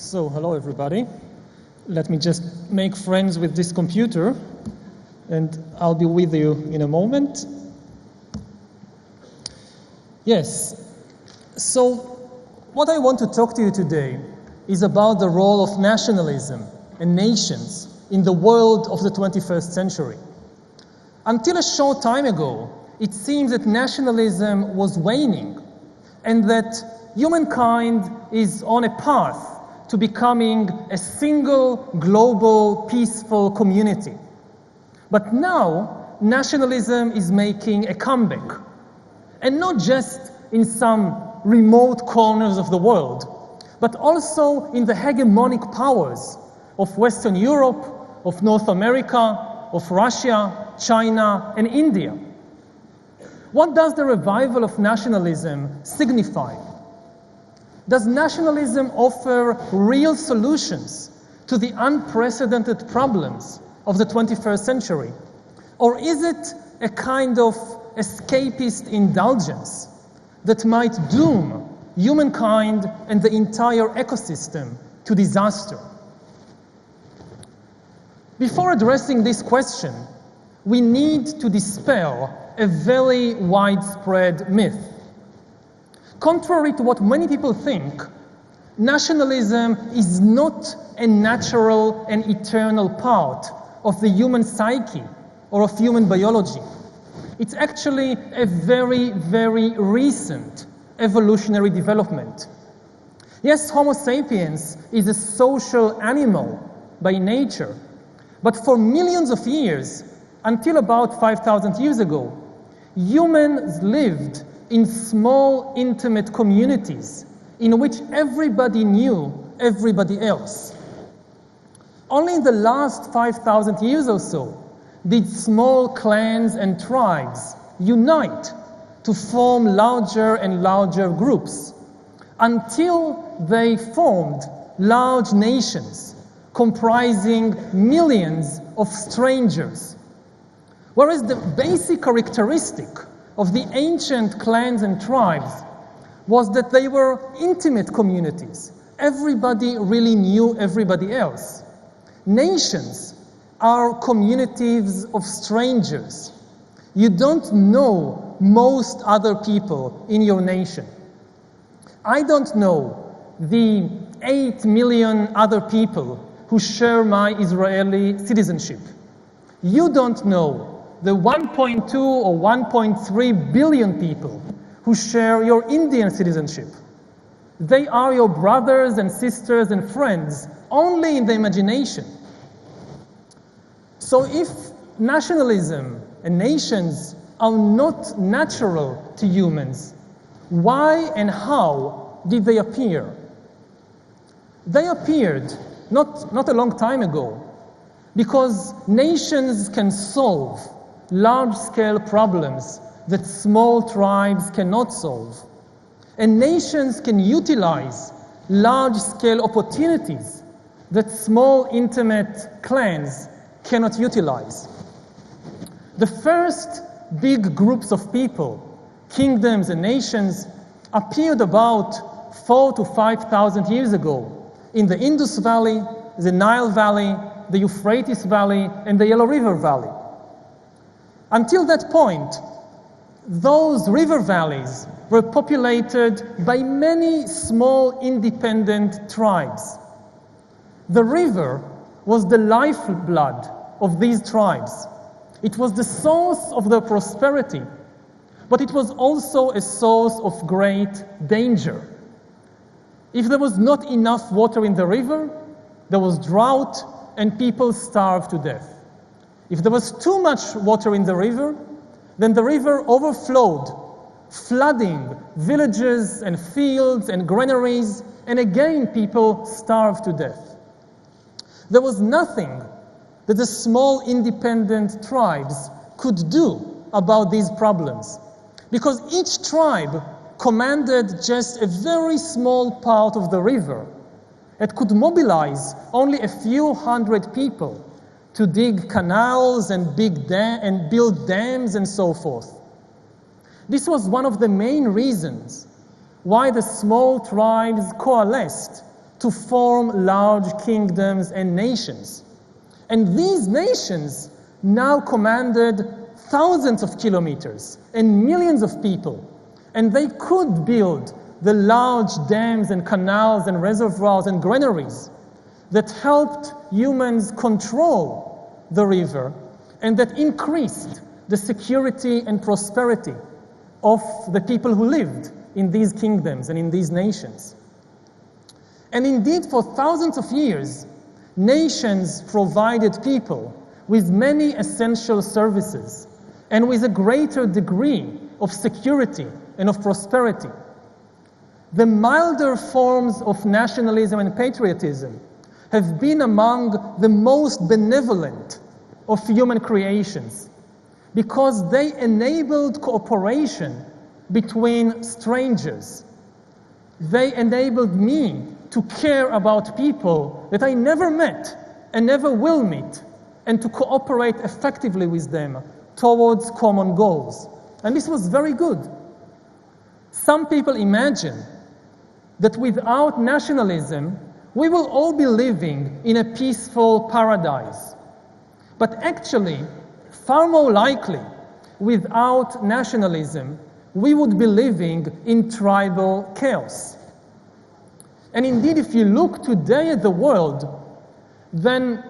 So, hello everybody. Let me just make friends with this computer and I'll be with you in a moment. Yes, so what I want to talk to you today is about the role of nationalism and nations in the world of the 21st century. Until a short time ago, it seems that nationalism was waning and that humankind is on a path to becoming a single, global, peaceful community. But now, nationalism is making a comeback. And not just in some remote corners of the world, but also in the hegemonic powers of Western Europe, of North America, of Russia, China, and India. What does the revival of nationalism signify? Does nationalism offer real solutions to the unprecedented problems of the 21st century? Or is it a kind of escapist indulgence that might doom humankind and the entire ecosystem to disaster? Before addressing this question, we need to dispel a very widespread myth. Contrary to what many people think, nationalism is not a natural and eternal part of the human psyche or of human biology. It's actually a very, very recent evolutionary development. Yes, Homo sapiens is a social animal by nature, but for millions of years, until about 5,000 years ago, humans lived in small, intimate communities in which everybody knew everybody else. Only in the last 5,000 years or so did small clans and tribes unite to form larger and larger groups until they formed large nations comprising millions of strangers. Whereas the basic characteristic of the ancient clans and tribes was that they were intimate communities. Everybody really knew everybody else. Nations are communities of strangers. You don't know most other people in your nation. I don't know the 8 million other people who share my Israeli citizenship. You don't know the 1.2 or 1.3 billion people who share your Indian citizenship. They are your brothers and sisters and friends only in the imagination. So if nationalism and nations are not natural to humans, why and how did they appear? They appeared not a long time ago because nations can solve large-scale problems that small tribes cannot solve. And nations can utilize large-scale opportunities that small, intimate clans cannot utilize. The first big groups of people, kingdoms and nations, appeared about 4,000 to 5,000 years ago in the Indus Valley, the Nile Valley, the Euphrates Valley, and the Yellow River Valley. Until that point, those river valleys were populated by many small independent tribes. The river was the lifeblood of these tribes. It was the source of their prosperity, but it was also a source of great danger. If there was not enough water in the river, there was drought and people starved to death. If there was too much water in the river, then the river overflowed, flooding villages and fields and granaries, and again people starved to death. There was nothing that the small independent tribes could do about these problems, because each tribe commanded just a very small part of the river. It could mobilize only a few hundred people to dig canals and build dams and so forth. This was one of the main reasons why the small tribes coalesced to form large kingdoms and nations. And these nations now commanded thousands of kilometers and millions of people. And they could build the large dams and canals and reservoirs and granaries that helped humans control the river and that increased the security and prosperity of the people who lived in these kingdoms and in these nations. And indeed, for thousands of years, nations provided people with many essential services and with a greater degree of security and of prosperity. The milder forms of nationalism and patriotism have been among the most benevolent of human creations because they enabled cooperation between strangers. They enabled me to care about people that I never met and never will meet, and to cooperate effectively with them towards common goals. And this was very good. Some people imagine that without nationalism, we will all be living in a peaceful paradise. But actually, far more likely, without nationalism, we would be living in tribal chaos. And indeed, if you look today at the world, then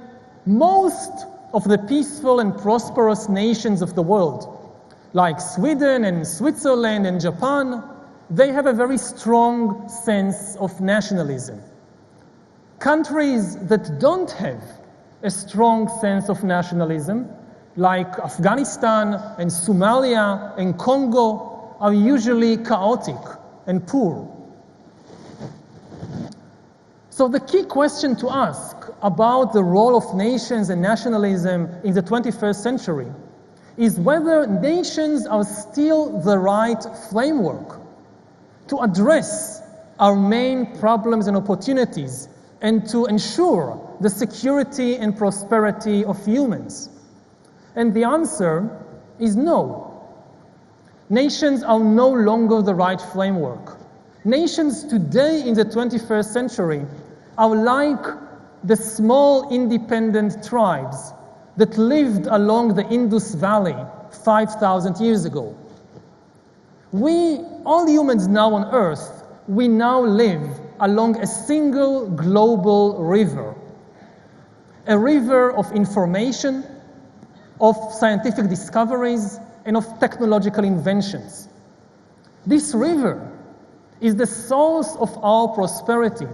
most of the peaceful and prosperous nations of the world, like Sweden and Switzerland and Japan, they have a very strong sense of nationalism. Countries that don't have a strong sense of nationalism, like Afghanistan and Somalia and Congo, are usually chaotic and poor. So the key question to ask about the role of nations and nationalism in the 21st century is whether nations are still the right framework to address our main problems and opportunities and to ensure the security and prosperity of humans. And the answer is no. Nations are no longer the right framework. Nations today in the 21st century are like the small independent tribes that lived along the Indus Valley 5,000 years ago. We, all humans now on Earth, we now live along a single global river. A river of information, of scientific discoveries, and of technological inventions. This river is the source of our prosperity,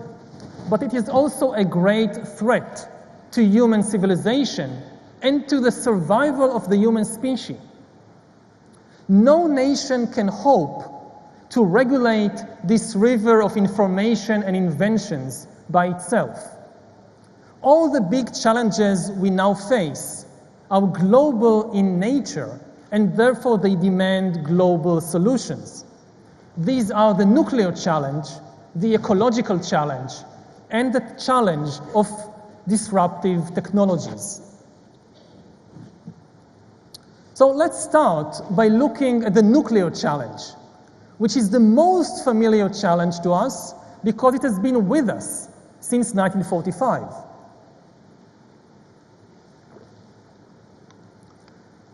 but it is also a great threat to human civilization and to the survival of the human species. No nation can hope to regulate this river of information and inventions by itself. All the big challenges we now face are global in nature, and therefore they demand global solutions. These are the nuclear challenge, the ecological challenge, and the challenge of disruptive technologies. So let's start by looking at the nuclear challenge, which is the most familiar challenge to us because it has been with us since 1945.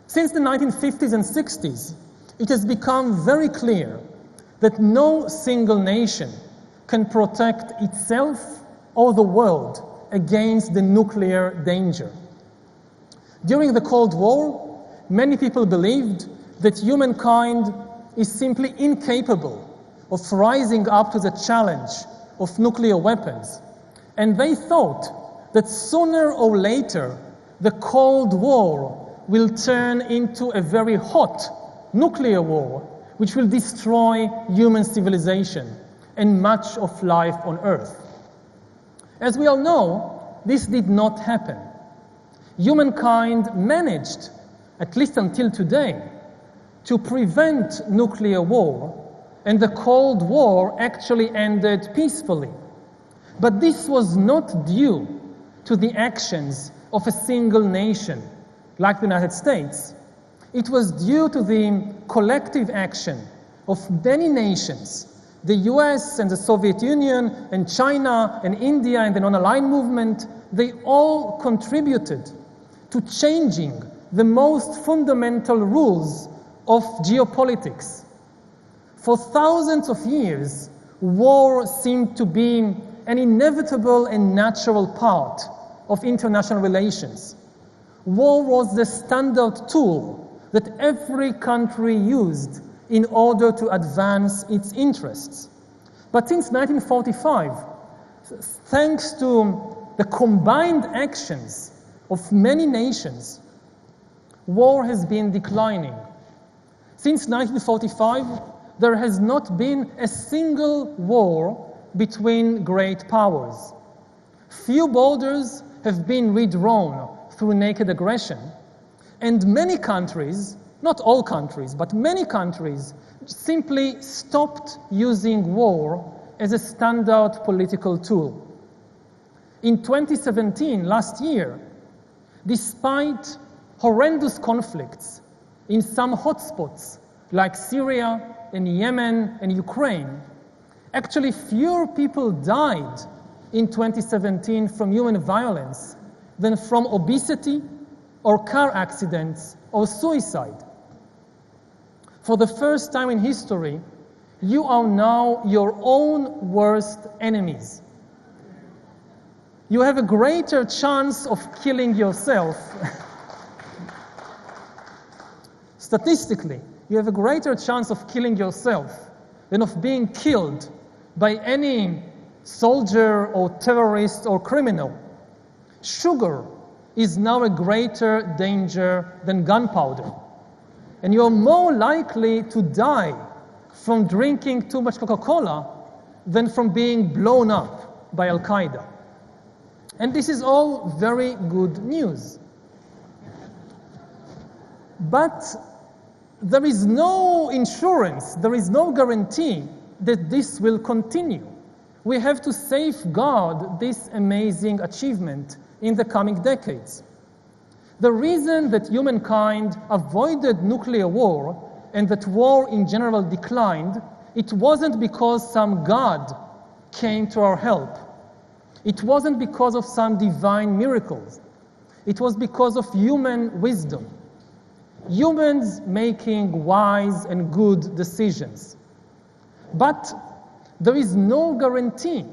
Since the 1950s and 60s, it has become very clear that no single nation can protect itself or the world against the nuclear danger. During the Cold War, many people believed that humankind is simply incapable of rising up to the challenge of nuclear weapons. And they thought that sooner or later, the Cold War will turn into a very hot nuclear war, which will destroy human civilization and much of life on Earth. As we all know, this did not happen. Humankind managed, at least until today, to prevent nuclear war, and the Cold War actually ended peacefully. But this was not due to the actions of a single nation, like the United States. It was due to the collective action of many nations The US and the Soviet Union and China and India and the non-aligned movement, they all contributed to changing the most fundamental rules of geopolitics. For thousands of years, war seemed to be an inevitable and natural part of international relations. War was the standard tool that every country used in order to advance its interests. But since 1945, thanks to the combined actions of many nations, war has been declining. Since 1945, there has not been a single war between great powers. Few borders have been redrawn through naked aggression, and many countries, not all countries, but many countries, simply stopped using war as a standard political tool. In 2017, last year, despite horrendous conflicts in some hotspots like Syria and Yemen and Ukraine, actually fewer people died in 2017 from human violence than from obesity or car accidents or suicide. For the first time in history, you are now your own worst enemies. You have a greater chance of killing yourself. Statistically, you have a greater chance of killing yourself than of being killed by any soldier or terrorist or criminal. Sugar is now a greater danger than gunpowder. And you're more likely to die from drinking too much Coca-Cola than from being blown up by Al-Qaeda. And this is all very good news. But there is no insurance, there is no guarantee that this will continue. We have to safeguard this amazing achievement in the coming decades. The reason that humankind avoided nuclear war and that war in general declined, it wasn't because some God came to our help. It wasn't because of some divine miracles. It was because of human wisdom. Humans making wise and good decisions. But there is no guarantee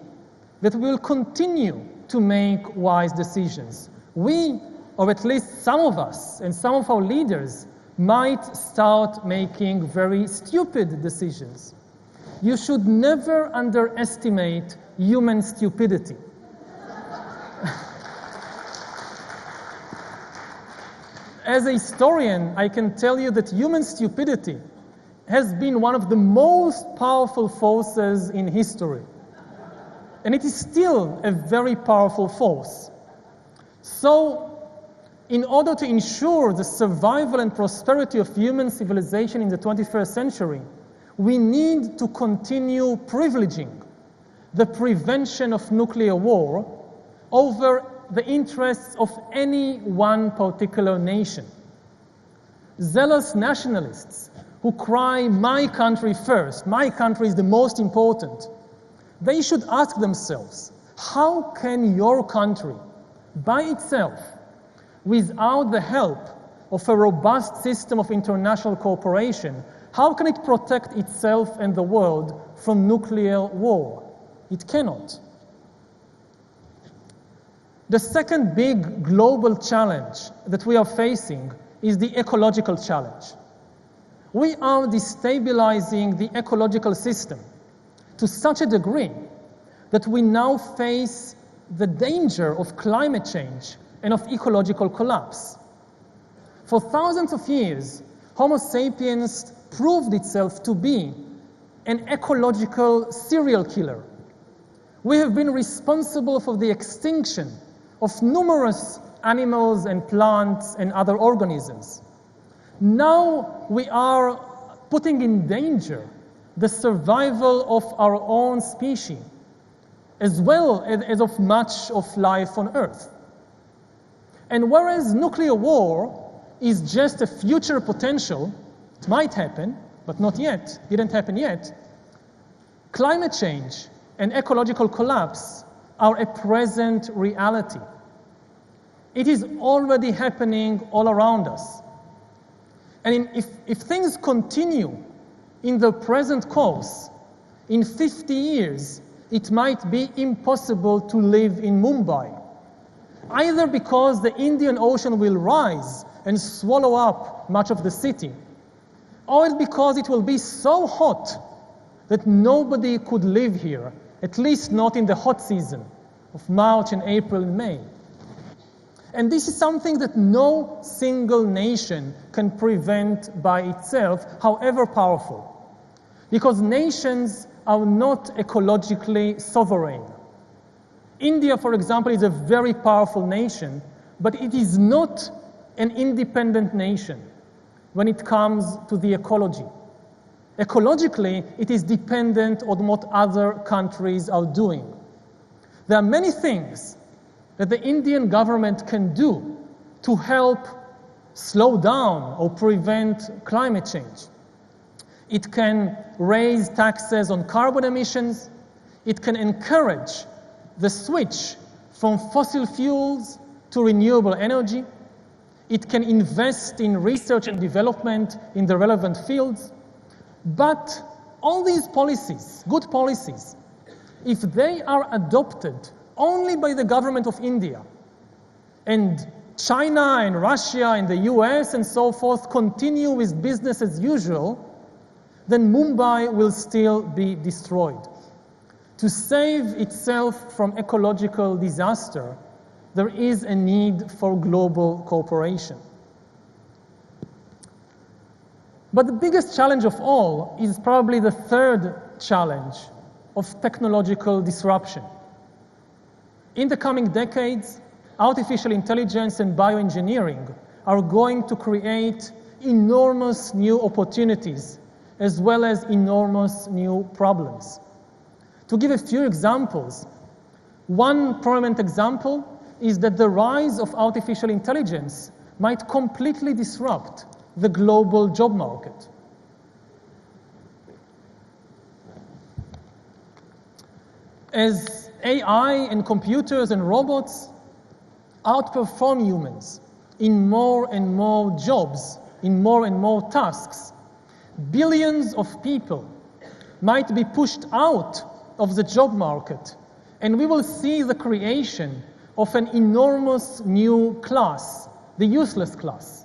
that we will continue to make wise decisions. We, or at least some of us and some of our leaders, might start making very stupid decisions. You should never underestimate human stupidity. As a historian, I can tell you that human stupidity has been one of the most powerful forces in history. And it is still a very powerful force. So, in order to ensure the survival and prosperity of human civilization in the 21st century, we need to continue privileging the prevention of nuclear war over the interests of any one particular nation. Zealous nationalists who cry, "My country first, my country is the most important," they should ask themselves, how can your country, by itself, without the help of a robust system of international cooperation, how can it protect itself and the world from nuclear war? It cannot. The second big global challenge that we are facing is the ecological challenge. We are destabilizing the ecological system to such a degree that we now face the danger of climate change and of ecological collapse. For thousands of years, Homo sapiens proved itself to be an ecological serial killer. We have been responsible for the extinction of numerous animals and plants and other organisms. Now we are putting in danger the survival of our own species, as well as of much of life on Earth. And whereas nuclear war is just a future potential, it might happen, but not yet, didn't happen yet, Climate change and ecological collapse are a present reality. It is already happening all around us. And if things continue in the present course, in 50 years, it might be impossible to live in Mumbai, either because the Indian Ocean will rise and swallow up much of the city, or because it will be so hot that nobody could live here, at least not in the hot season of March and April and May. And this is something that no single nation can prevent by itself, however powerful, because nations are not ecologically sovereign. India, for example, is a very powerful nation, but it is not an independent nation when it comes to the ecology. Ecologically, it is dependent on what other countries are doing. There are many things that the Indian government can do to help slow down or prevent climate change. It can raise taxes on carbon emissions. It can encourage the switch from fossil fuels to renewable energy. It can invest in research and development in the relevant fields. But all these policies, good policies, if they are adopted only by the government of India, and China and Russia and the US and so forth continue with business as usual, then Mumbai will still be destroyed. To save itself from ecological disaster, there is a need for global cooperation. But the biggest challenge of all is probably the third challenge of technological disruption. In the coming decades, artificial intelligence and bioengineering are going to create enormous new opportunities as well as enormous new problems. To give a few examples, one prominent example is that the rise of artificial intelligence might completely disrupt the global job market. As AI and computers and robots outperform humans in more and more jobs, in more and more tasks, billions of people might be pushed out of the job market, and we will see the creation of an enormous new class, the useless class.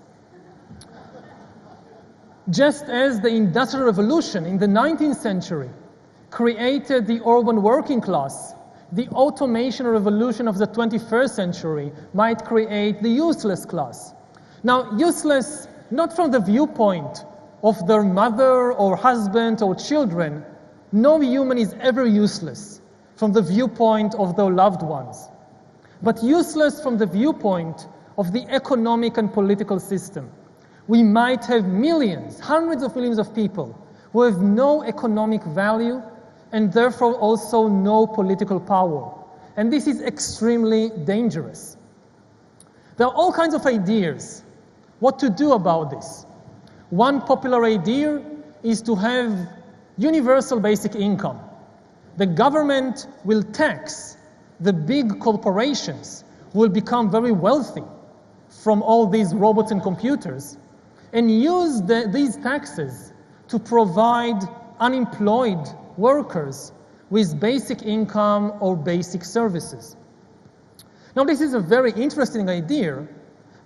Just as the Industrial Revolution in the 19th century created the urban working class, the automation revolution of the 21st century might create the useless class. Now, useless not from the viewpoint of their mother or husband or children. No human is ever useless from the viewpoint of their loved ones, but useless from the viewpoint of the economic and political system. We might have millions, hundreds of millions of people who have no economic value and therefore also no political power. And this is extremely dangerous. There are all kinds of ideas what to do about this. One popular idea is to have universal basic income. The government will tax the big corporations who will become very wealthy from all these robots and computers, and use these taxes to provide unemployed workers with basic income or basic services. Now, this is a very interesting idea,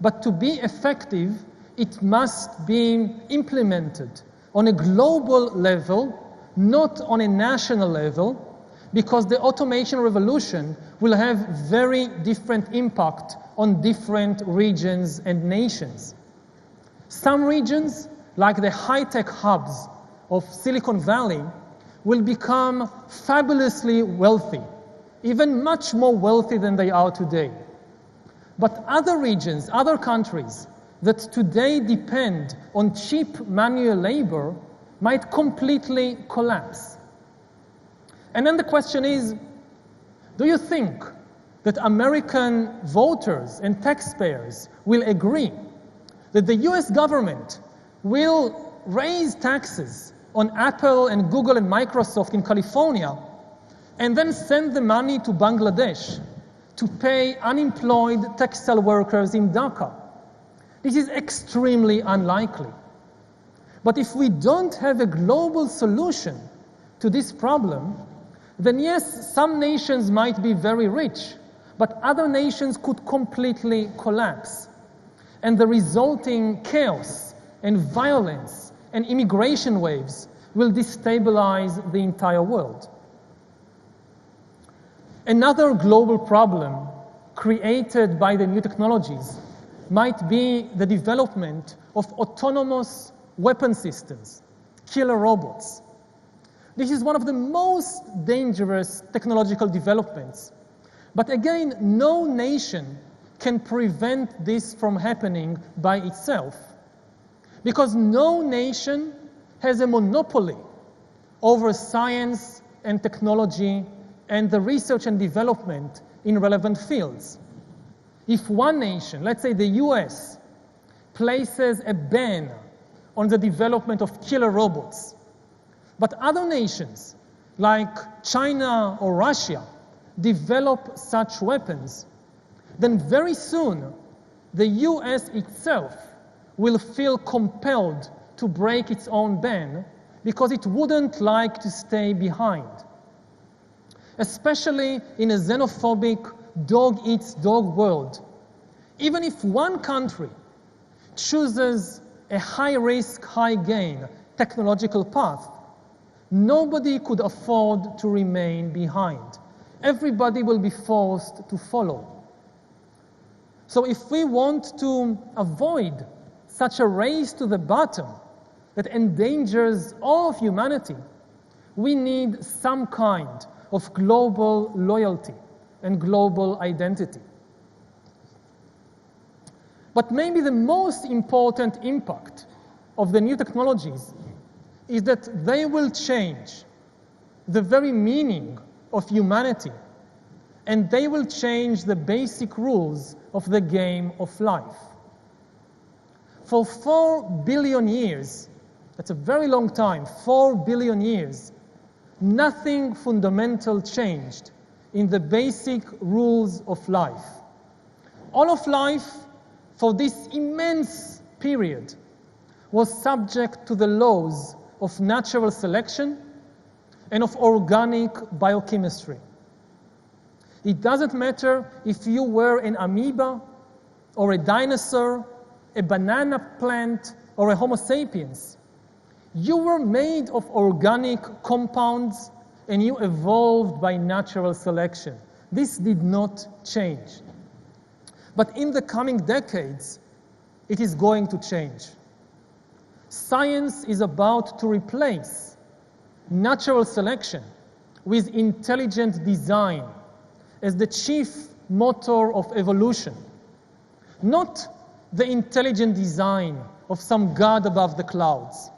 but to be effective, it must be implemented on a global level, not on a national level, because the automation revolution will have very different impact on different regions and nations. Some regions, like the high-tech hubs of Silicon Valley, will become fabulously wealthy, even much more wealthy than they are today. But other regions, other countries that today depend on cheap manual labor might completely collapse. And then the question is, do you think that American voters and taxpayers will agree that the US government will raise taxes on Apple and Google and Microsoft in California and then send the money to Bangladesh to pay unemployed textile workers in Dhaka. This is extremely unlikely. But if we don't have a global solution to this problem, then yes, some nations might be very rich, but other nations could completely collapse. And the resulting chaos and violence and immigration waves will destabilize the entire world. Another global problem created by the new technologies might be the development of autonomous weapon systems, killer robots. This is one of the most dangerous technological developments. But again, no nation can prevent this from happening by itself, because no nation has a monopoly over science and technology and the research and development in relevant fields. If one nation, let's say the US, places a ban on the development of killer robots, but other nations like China or Russia develop such weapons, then very soon the US itself will feel compelled to break its own ban because it wouldn't like to stay behind. Especially in a xenophobic, dog-eats-dog world. Even if one country chooses a high-risk, high-gain technological path, nobody could afford to remain behind. Everybody will be forced to follow. So if we want to avoid such a race to the bottom that endangers all of humanity, we need some kind of global loyalty and global identity. But maybe the most important impact of the new technologies is that they will change the very meaning of humanity, and they will change the basic rules of the game of life. For 4 billion years, that's a very long time, 4 billion years, nothing fundamental changed in the basic rules of life. All of life for this immense period was subject to the laws of natural selection and of organic biochemistry. It doesn't matter if you were an amoeba or a dinosaur, a banana plant or a Homo sapiens. You were made of organic compounds and you evolved by natural selection. This did not change. But in the coming decades, it is going to change. Science is about to replace natural selection with intelligent design as the chief motor of evolution. Not the intelligent design of some god above the clouds,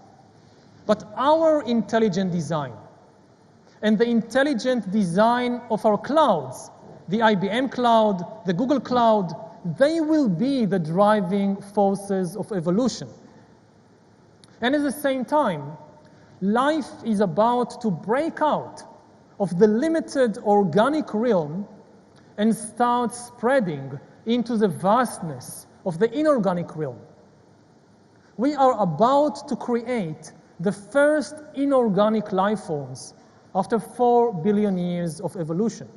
but our intelligent design and the intelligent design of our clouds, the IBM cloud, the Google cloud, they will be the driving forces of evolution. And at the same time, life is about to break out of the limited organic realm and start spreading into the vastness of the inorganic realm. We are about to create the first inorganic life forms after 4 billion years of evolution.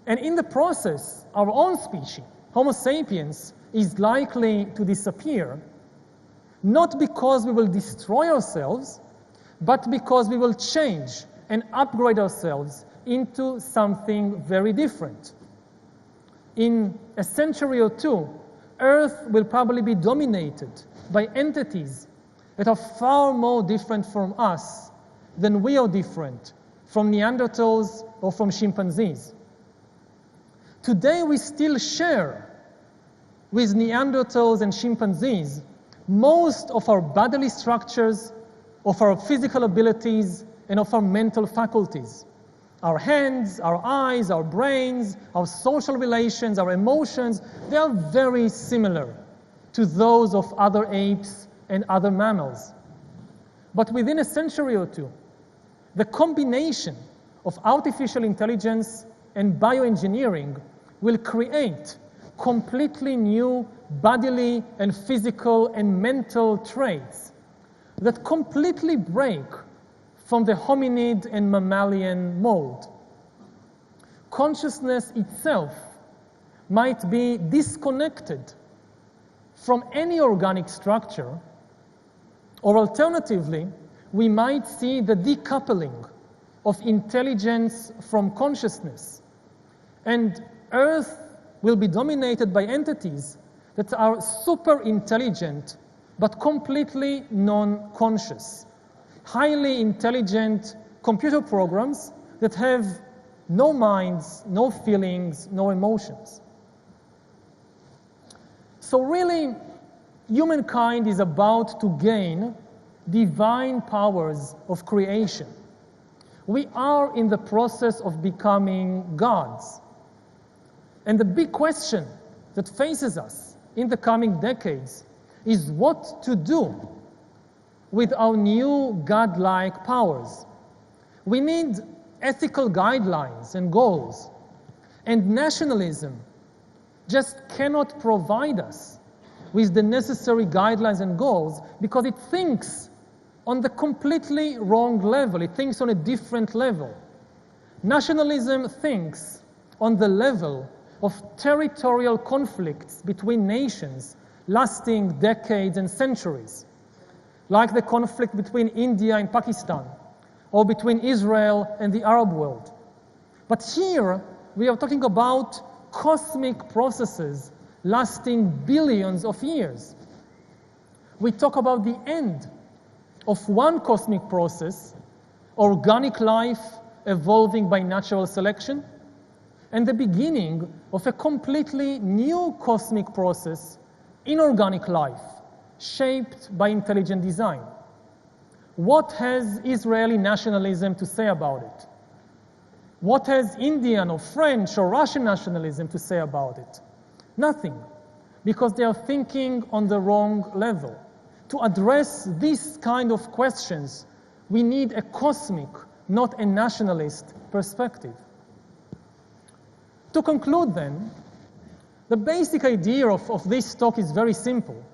And in the process, our own species, Homo sapiens, is likely to disappear, not because we will destroy ourselves, but because we will change and upgrade ourselves into something very different. In a century or two, Earth will probably be dominated by entities that are far more different from us than we are different from Neanderthals or from chimpanzees. Today we still share with Neanderthals and chimpanzees most of our bodily structures, of our physical abilities, and of our mental faculties. Our hands, our eyes, our brains, our social relations, our emotions, they are very similar to those of other apes and other mammals. But within a century or two, the combination of artificial intelligence and bioengineering will create completely new bodily and physical and mental traits that completely break from the hominid and mammalian mold. Consciousness itself might be disconnected from any organic structure, or alternatively, we might see the decoupling of intelligence from consciousness, and Earth will be dominated by entities that are super intelligent but completely non-conscious, highly intelligent computer programs that have no minds, no feelings, no emotions. So really, humankind is about to gain divine powers of creation. We are in the process of becoming gods. And the big question that faces us in the coming decades is what to do with our new godlike powers. We need ethical guidelines and goals, and nationalism just cannot provide us with the necessary guidelines and goals because it thinks on the completely wrong level. It thinks on a different level. Nationalism thinks on the level of territorial conflicts between nations lasting decades and centuries, like the conflict between India and Pakistan, or between Israel and the Arab world. But here, we are talking about cosmic processes lasting billions of years. We talk about the end of one cosmic process, organic life evolving by natural selection, and the beginning of a completely new cosmic process, inorganic life, shaped by intelligent design. What has Israeli nationalism to say about it? What has Indian or French or Russian nationalism to say about it? Nothing, because they are thinking on the wrong level. To address these kind of questions, we need a cosmic, not a nationalist perspective. To conclude then, the basic idea of this talk is very simple,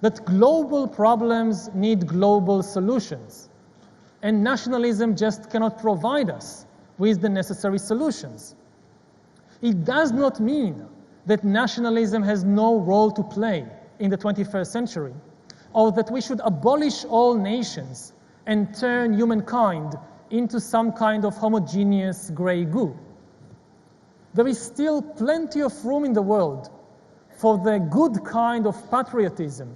that global problems need global solutions, and nationalism just cannot provide us with the necessary solutions. It does not mean that nationalism has no role to play in the 21st century, or that we should abolish all nations and turn humankind into some kind of homogeneous gray goo. There is still plenty of room in the world for the good kind of patriotism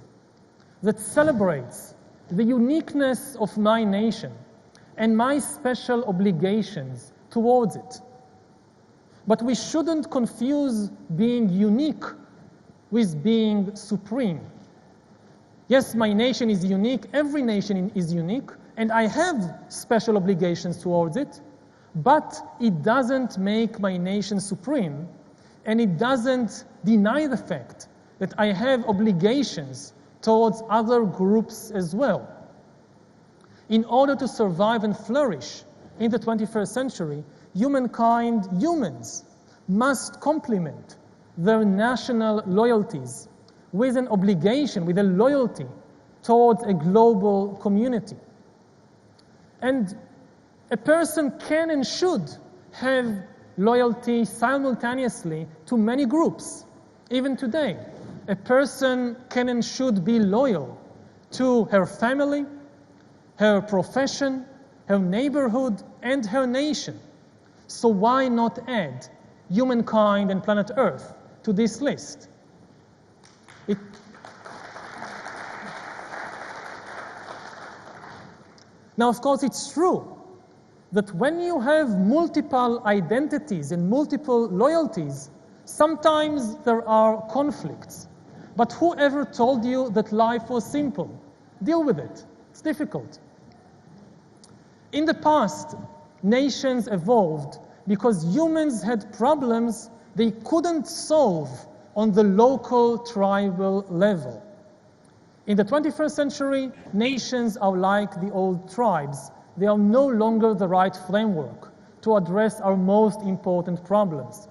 that celebrates the uniqueness of my nation and my special obligations towards it. But we shouldn't confuse being unique with being supreme. Yes, my nation is unique, every nation is unique, and I have special obligations towards it, but it doesn't make my nation supreme, and it doesn't deny the fact that I have obligations towards other groups as well. In order to survive and flourish in the 21st century, humans must complement their national loyalties with an obligation, with a loyalty towards a global community. And a person can and should have loyalty simultaneously to many groups. Even today, a person can and should be loyal to her family, her profession, her neighborhood, and her nation. So why not add humankind and planet Earth to this list? Now, of course, it's true that when you have multiple identities and multiple loyalties, sometimes there are conflicts. But whoever told you that life was simple? Deal with it. It's difficult. In the past, nations evolved because humans had problems they couldn't solve on the local tribal level. In the 21st century, nations are like the old tribes. They are no longer the right framework to address our most important problems.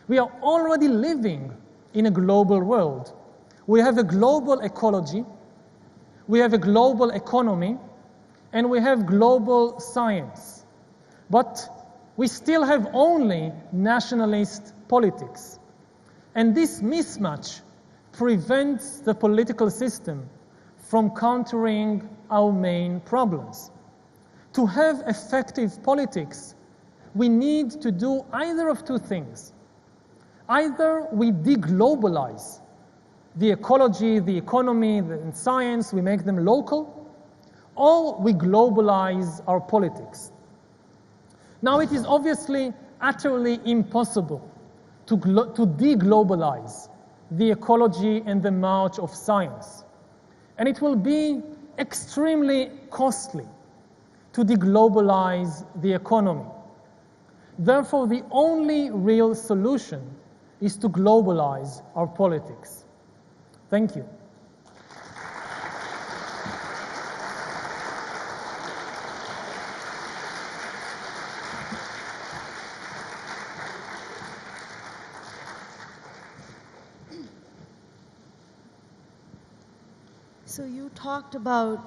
We are already living in a global world. We have a global ecology, we have a global economy, and we have global science. But we still have only nationalist politics. And this mismatch prevents the political system from countering our main problems. To have effective politics, we need to do either of two things. Either we deglobalize the ecology, the economy, and science, we make them local, or we globalize our politics. Now, it is obviously utterly impossible to deglobalize the ecology and the march of science. And it will be extremely costly to deglobalize the economy. Therefore, the only real solution is to globalize our politics. Thank you. So you talked about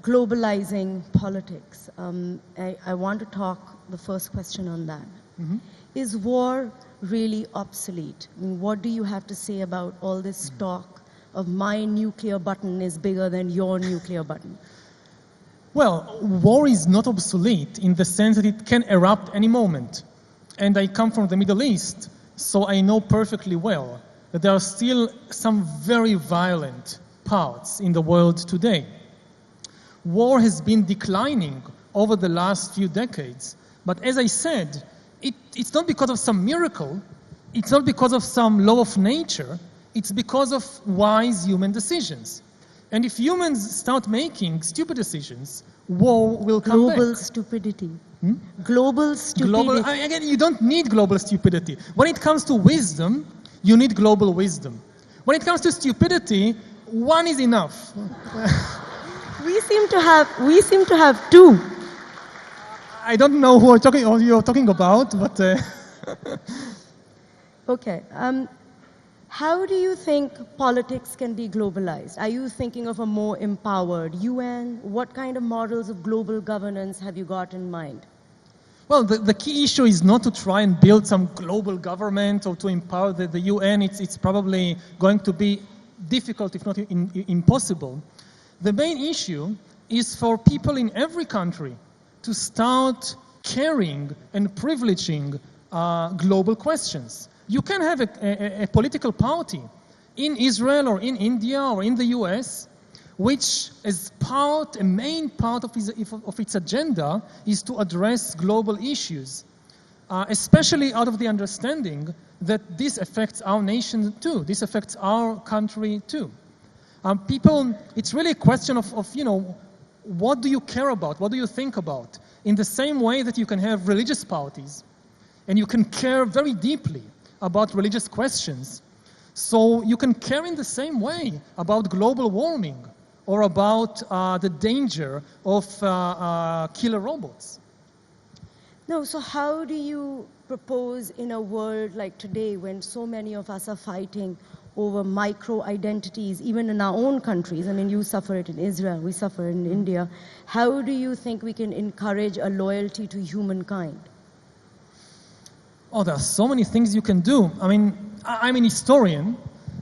globalizing politics. I want to talk the first question on that. Mm-hmm. Is war really obsolete? I mean, what do you have to say about all this talk of my nuclear button is bigger than your nuclear button? Well, war is not obsolete in the sense that it can erupt any moment. And I come from the Middle East, so I know perfectly well that there are still some very violent parts in the world today. War has been declining over the last few decades, but as I said, it's not because of some miracle, it's not because of some law of nature, it's because of wise human decisions. And if humans start making stupid decisions, war will come back. Global stupidity. Global stupidity. Again, you don't need global stupidity. When it comes to wisdom, you need global wisdom. When it comes to stupidity, one is enough. We seem to have two. I don't know who you're talking about, but Okay. How do you think politics can be globalized? Are you thinking of a more empowered UN? What kind of models of global governance have you got in mind? Well, the key issue is not to try and build some global government or to empower the UN. It's probably going to be difficult, if not impossible. The main issue is for people in every country to start caring and privileging global questions. You can have a political party in Israel or in India or in the US which as a main part of its agenda is to address global issues, especially out of the understanding that this affects our nation too, this affects our country too. It's really a question of what do you care about, what do you think about? In the same way that you can have religious parties and you can care very deeply about religious questions, so you can care in the same way about global warming or about the danger of killer robots. No, so how do you propose in a world like today when so many of us are fighting over micro-identities, even in our own countries? I mean, you suffer it in Israel, we suffer in India. How do you think we can encourage a loyalty to humankind? Oh, there are so many things you can do. I mean, I'm an historian,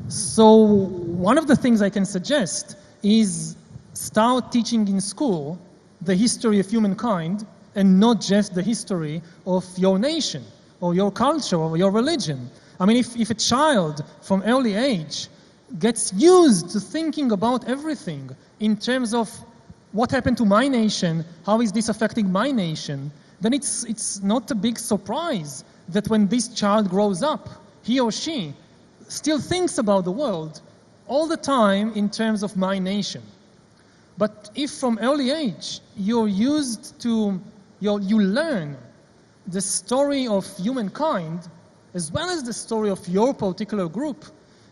so one of the things I can suggest is start teaching in school the history of humankind and not just the history of your nation or your culture or your religion. I mean, if a child from early age gets used to thinking about everything in terms of what happened to my nation, how is this affecting my nation, then it's not a big surprise that when this child grows up, he or she still thinks about the world all the time in terms of my nation. But if from early age you learn the story of humankind as well as the story of your particular group,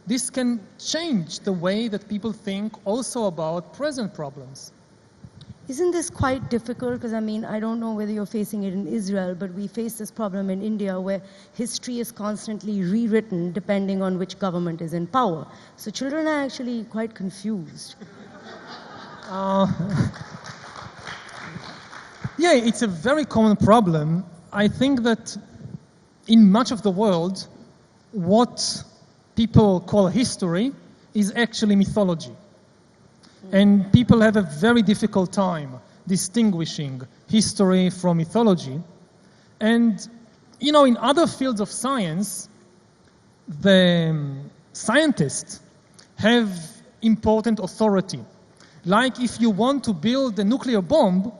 this can change the way that people think also about present problems. Isn't this quite difficult? Because, I mean, I don't know whether you're facing it in Israel, but we face this problem in India where history is constantly rewritten depending on which government is in power. So children are actually quite confused. Yeah, it's a very common problem. I think that in much of the world, what people call history is actually mythology. And people have a very difficult time distinguishing history from mythology. And, you know, in other fields of science, the scientists have important authority. Like if you want to build a nuclear bomb,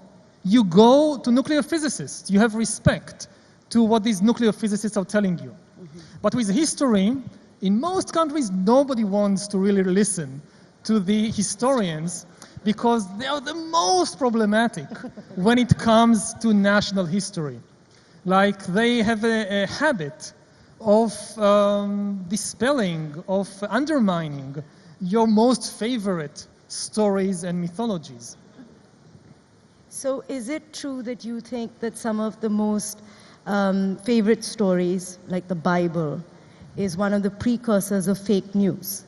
you go to nuclear physicists. You have respect to what these nuclear physicists are telling you. But with history, in most countries, nobody wants to really listen to the historians because they are the most problematic when it comes to national history. Like they have a habit of dispelling, of undermining your most favorite stories and mythologies. So is it true that you think that some of the most favorite stories, like the Bible, is one of the precursors of fake news?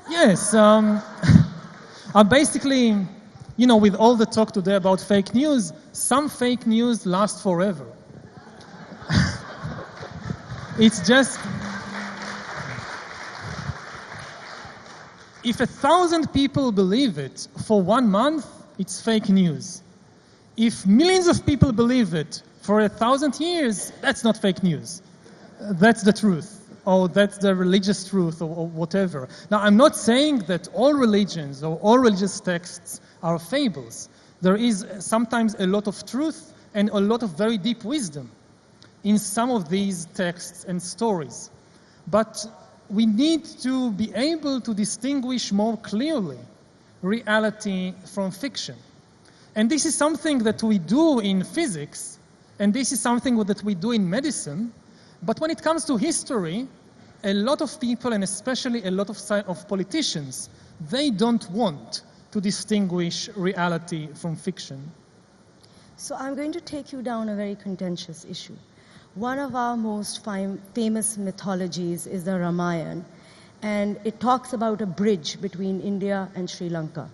Yes. Basically, you know, with all the talk today about fake news, some fake news lasts forever. It's just... If 1,000 people believe it for 1 month, it's fake news. If millions of people believe it for 1,000 years, that's not fake news. That's the truth. Or that's the religious truth, or whatever. Now, I'm not saying that all religions or all religious texts are fables. There is sometimes a lot of truth and a lot of very deep wisdom in some of these texts and stories. But we need to be able to distinguish more clearly reality from fiction. And this is something that we do in physics, and this is something that we do in medicine. But when it comes to history, a lot of people, and especially a lot of politicians, they don't want to distinguish reality from fiction. So I'm going to take you down a very contentious issue. One of our most famous mythologies is the Ramayana, and it talks about a bridge between India and Sri Lanka.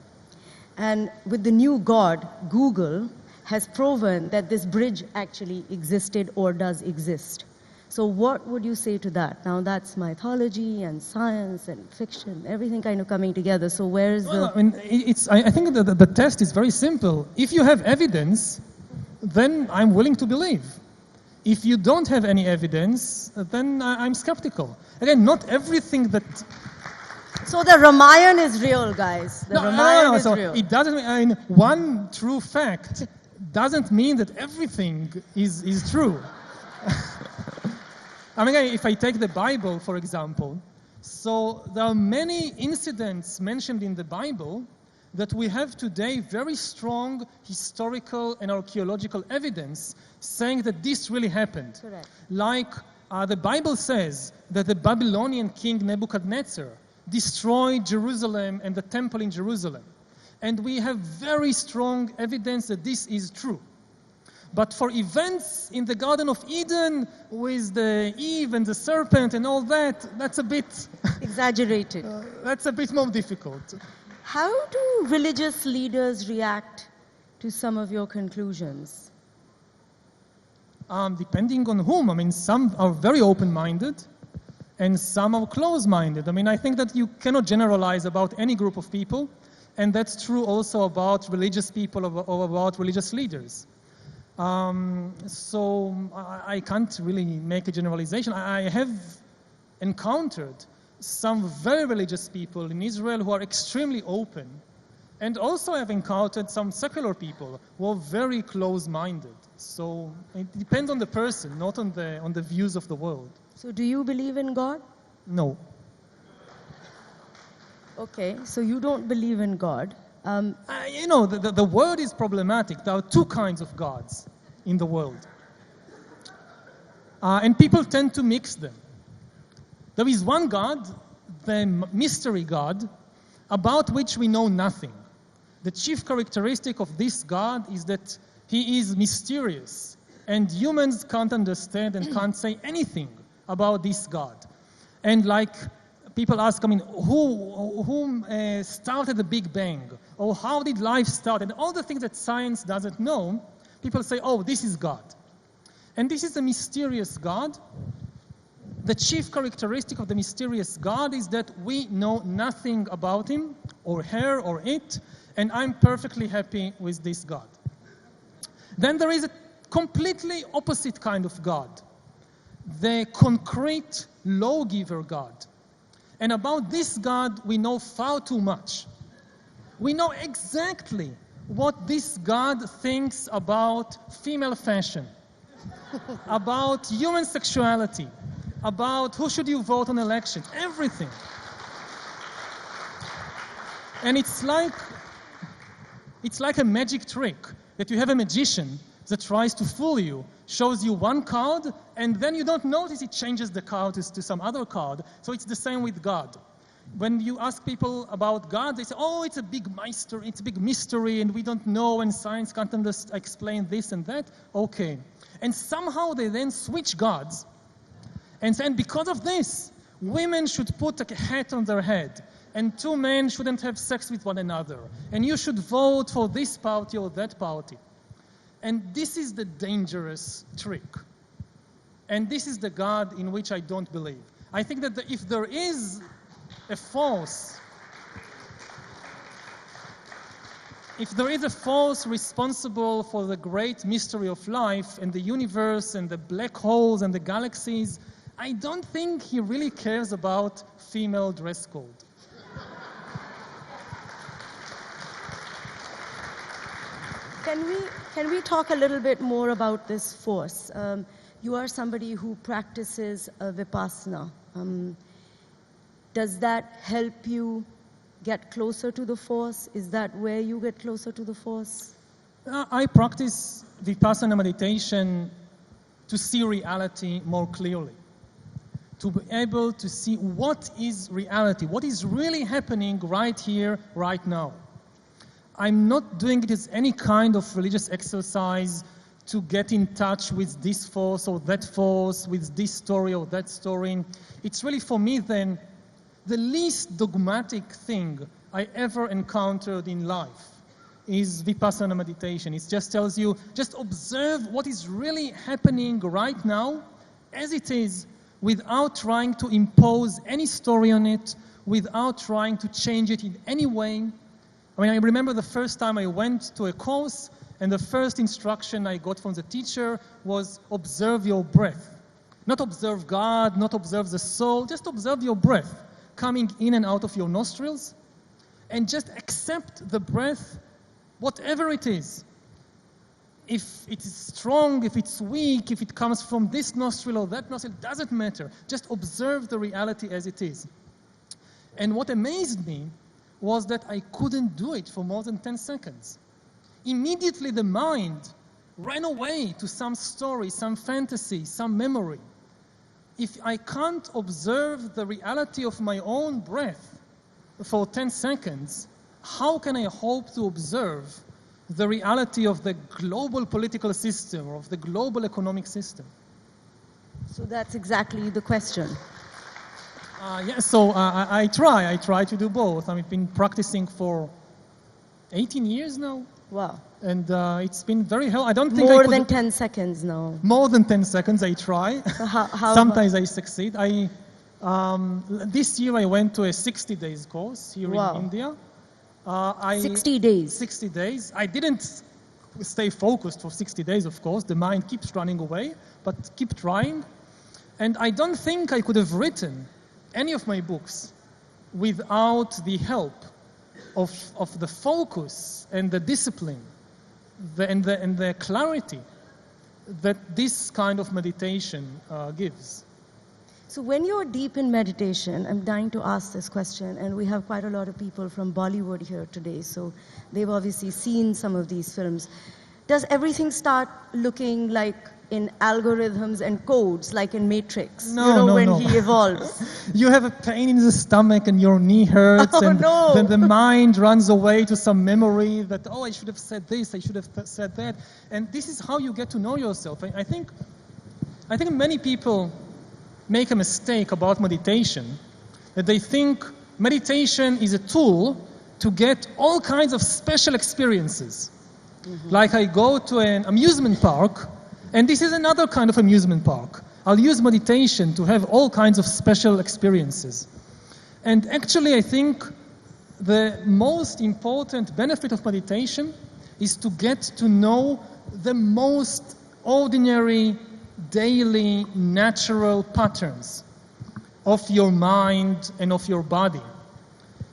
And with the new god, Google, has proven that this bridge actually existed or does exist. So what would you say to that? Now that's mythology and science and fiction, everything kind of coming together. So where is I mean, I think that the test is very simple. If you have evidence, then I'm willing to believe. If you don't have any evidence, then I'm skeptical. Again, not everything that... So the Ramayana is real, guys. The Ramayana is so real. It doesn't mean, I mean, one true fact doesn't mean that everything is true. I mean, if I take the Bible, for example, so there are many incidents mentioned in the Bible that we have today very strong historical and archaeological evidence saying that this really happened. Correct. Like the Bible says that the Babylonian king Nebuchadnezzar destroyed Jerusalem and the temple in Jerusalem. And we have very strong evidence that this is true. But for events in the Garden of Eden with the Eve and the serpent and all that, that's a bit... Exaggerated. That's a bit more difficult. How do religious leaders react to some of your conclusions? Depending on whom. I mean, some are very open-minded and some are close-minded. I mean, I think that you cannot generalize about any group of people, and that's true also about religious people or about religious leaders. So I can't really make a generalization. I have encountered some very religious people in Israel who are extremely open, and also I've encountered some secular people who are very close-minded. So it depends on the person, not on the views of the world. So do you believe in God? No. Okay, so you don't believe in God. You know, the word is problematic. There are two kinds of gods in the world. And people tend to mix them. There is one God the mystery God about which we know nothing. The chief characteristic of this God is that he is mysterious, and humans can't understand and can't say anything about this God. And like people ask, I mean, who started the Big Bang? Or how did life start? And all the things that science doesn't know, people say, oh, this is God. And this is a mysterious God. The chief characteristic of the mysterious God is that we know nothing about him, or her, or it, and I'm perfectly happy with this God. Then there is a completely opposite kind of God, the concrete lawgiver God. And about this God, we know far too much. We know exactly what this God thinks about female fashion, about human sexuality, about who should you vote on elections, everything. And it's like a magic trick that you have a magician that tries to fool you, shows you one card, and then you don't notice it changes the card to some other card. So it's the same with God. When you ask people about God, they say, oh, it's a big mystery, and we don't know, and science can't explain this and that. Okay. And somehow they then switch gods and say, and because of this, women should put a hat on their head, and two men shouldn't have sex with one another, and you should vote for this party or that party. And this is the dangerous trick. And this is the God in which I don't believe. I think that if there is a force, responsible for the great mystery of life and the universe and the black holes and the galaxies, I don't think he really cares about female dress code. Can we talk a little bit more about this force? You are somebody who practices Vipassana. Does that help you get closer to the force? Is that where you get closer to the force? I practice Vipassana meditation to see reality more clearly, to be able to see what is reality, what is really happening right here, right now. I'm not doing it as any kind of religious exercise to get in touch with this force or that force, with this story or that story. It's really, for me, then, the least dogmatic thing I ever encountered in life is Vipassana meditation. It just tells you, just observe what is really happening right now as it is, without trying to impose any story on it, without trying to change it in any way. I mean, I remember the first time I went to a course, and the first instruction I got from the teacher was observe your breath. Not observe God, not observe the soul, just observe your breath coming in and out of your nostrils, and just accept the breath, whatever it is. If it is strong, if it's weak, if it comes from this nostril or that nostril, it doesn't matter. Just observe the reality as it is. And what amazed me was that I couldn't do it for more than 10 seconds. Immediately the mind ran away to some story, some fantasy, some memory. If I can't observe the reality of my own breath for 10 seconds, how can I hope to observe the reality of the global political system or of the global economic system? So that's exactly the question. I try to do both. I've been practicing for 18 years now. Wow. And it's been very helpful. I don't think more than 10 seconds now. More than 10 seconds, I try. So how Sometimes I succeed. This year I went to a 60 days course here in India. 60 days. 60 days. I didn't stay focused for 60 days, of course. The mind keeps running away, but keep trying. And I don't think I could have written any of my books without the help of the focus and the discipline and the clarity that this kind of meditation gives. So when you're deep in meditation, I'm dying to ask this question, and we have quite a lot of people from Bollywood here today, so they've obviously seen some of these films. Does everything start looking like in algorithms and codes, like in Matrix, No, when no. he evolves. You have a pain in the stomach and your knee hurts, Oh, and no. then the mind runs away to some memory that, oh, I should have said this, I should have said that. And this is how you get to know yourself. I think many people make a mistake about meditation, that they think meditation is a tool to get all kinds of special experiences. Like I go to an amusement park, and this is another kind of amusement park. I'll use meditation to have all kinds of special experiences. And actually, I think the most important benefit of meditation is to get to know the most ordinary, daily, natural patterns of your mind and of your body.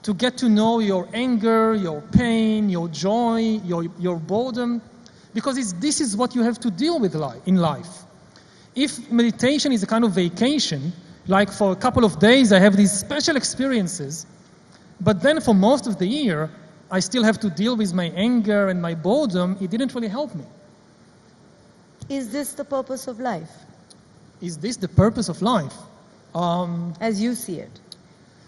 To get to know your anger, your pain, your joy, your boredom, because this is what you have to deal with in life. If meditation is a kind of vacation, like for a couple of days I have these special experiences, but then for most of the year I still have to deal with my anger and my boredom, it didn't really help me. Is this the purpose of life, Is this the purpose of life? as you see it?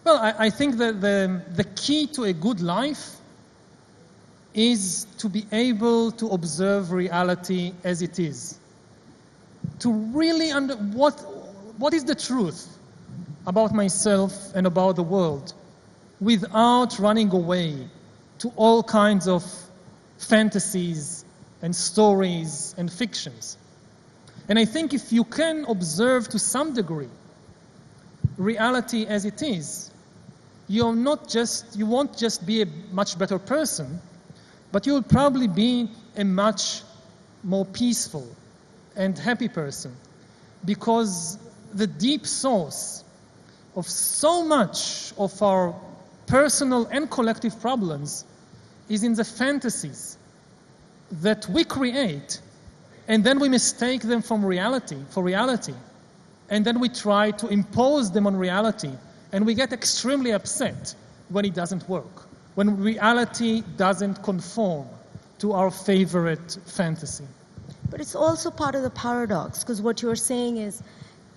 Well, I think that the key to a good life is to be able to observe reality as it is. To really what is the truth about myself and about the world without running away to all kinds of fantasies and stories and fictions. And I think if you can observe to some degree reality as it is, you won't just be a much better person, but you'll probably be a much more peaceful and happy person, because the deep source of so much of our personal and collective problems is in the fantasies that we create, and then we mistake them for reality, and then we try to impose them on reality, and we get extremely upset when it doesn't work, when reality doesn't conform to our favorite fantasy. But it's also part of the paradox, because what you're saying is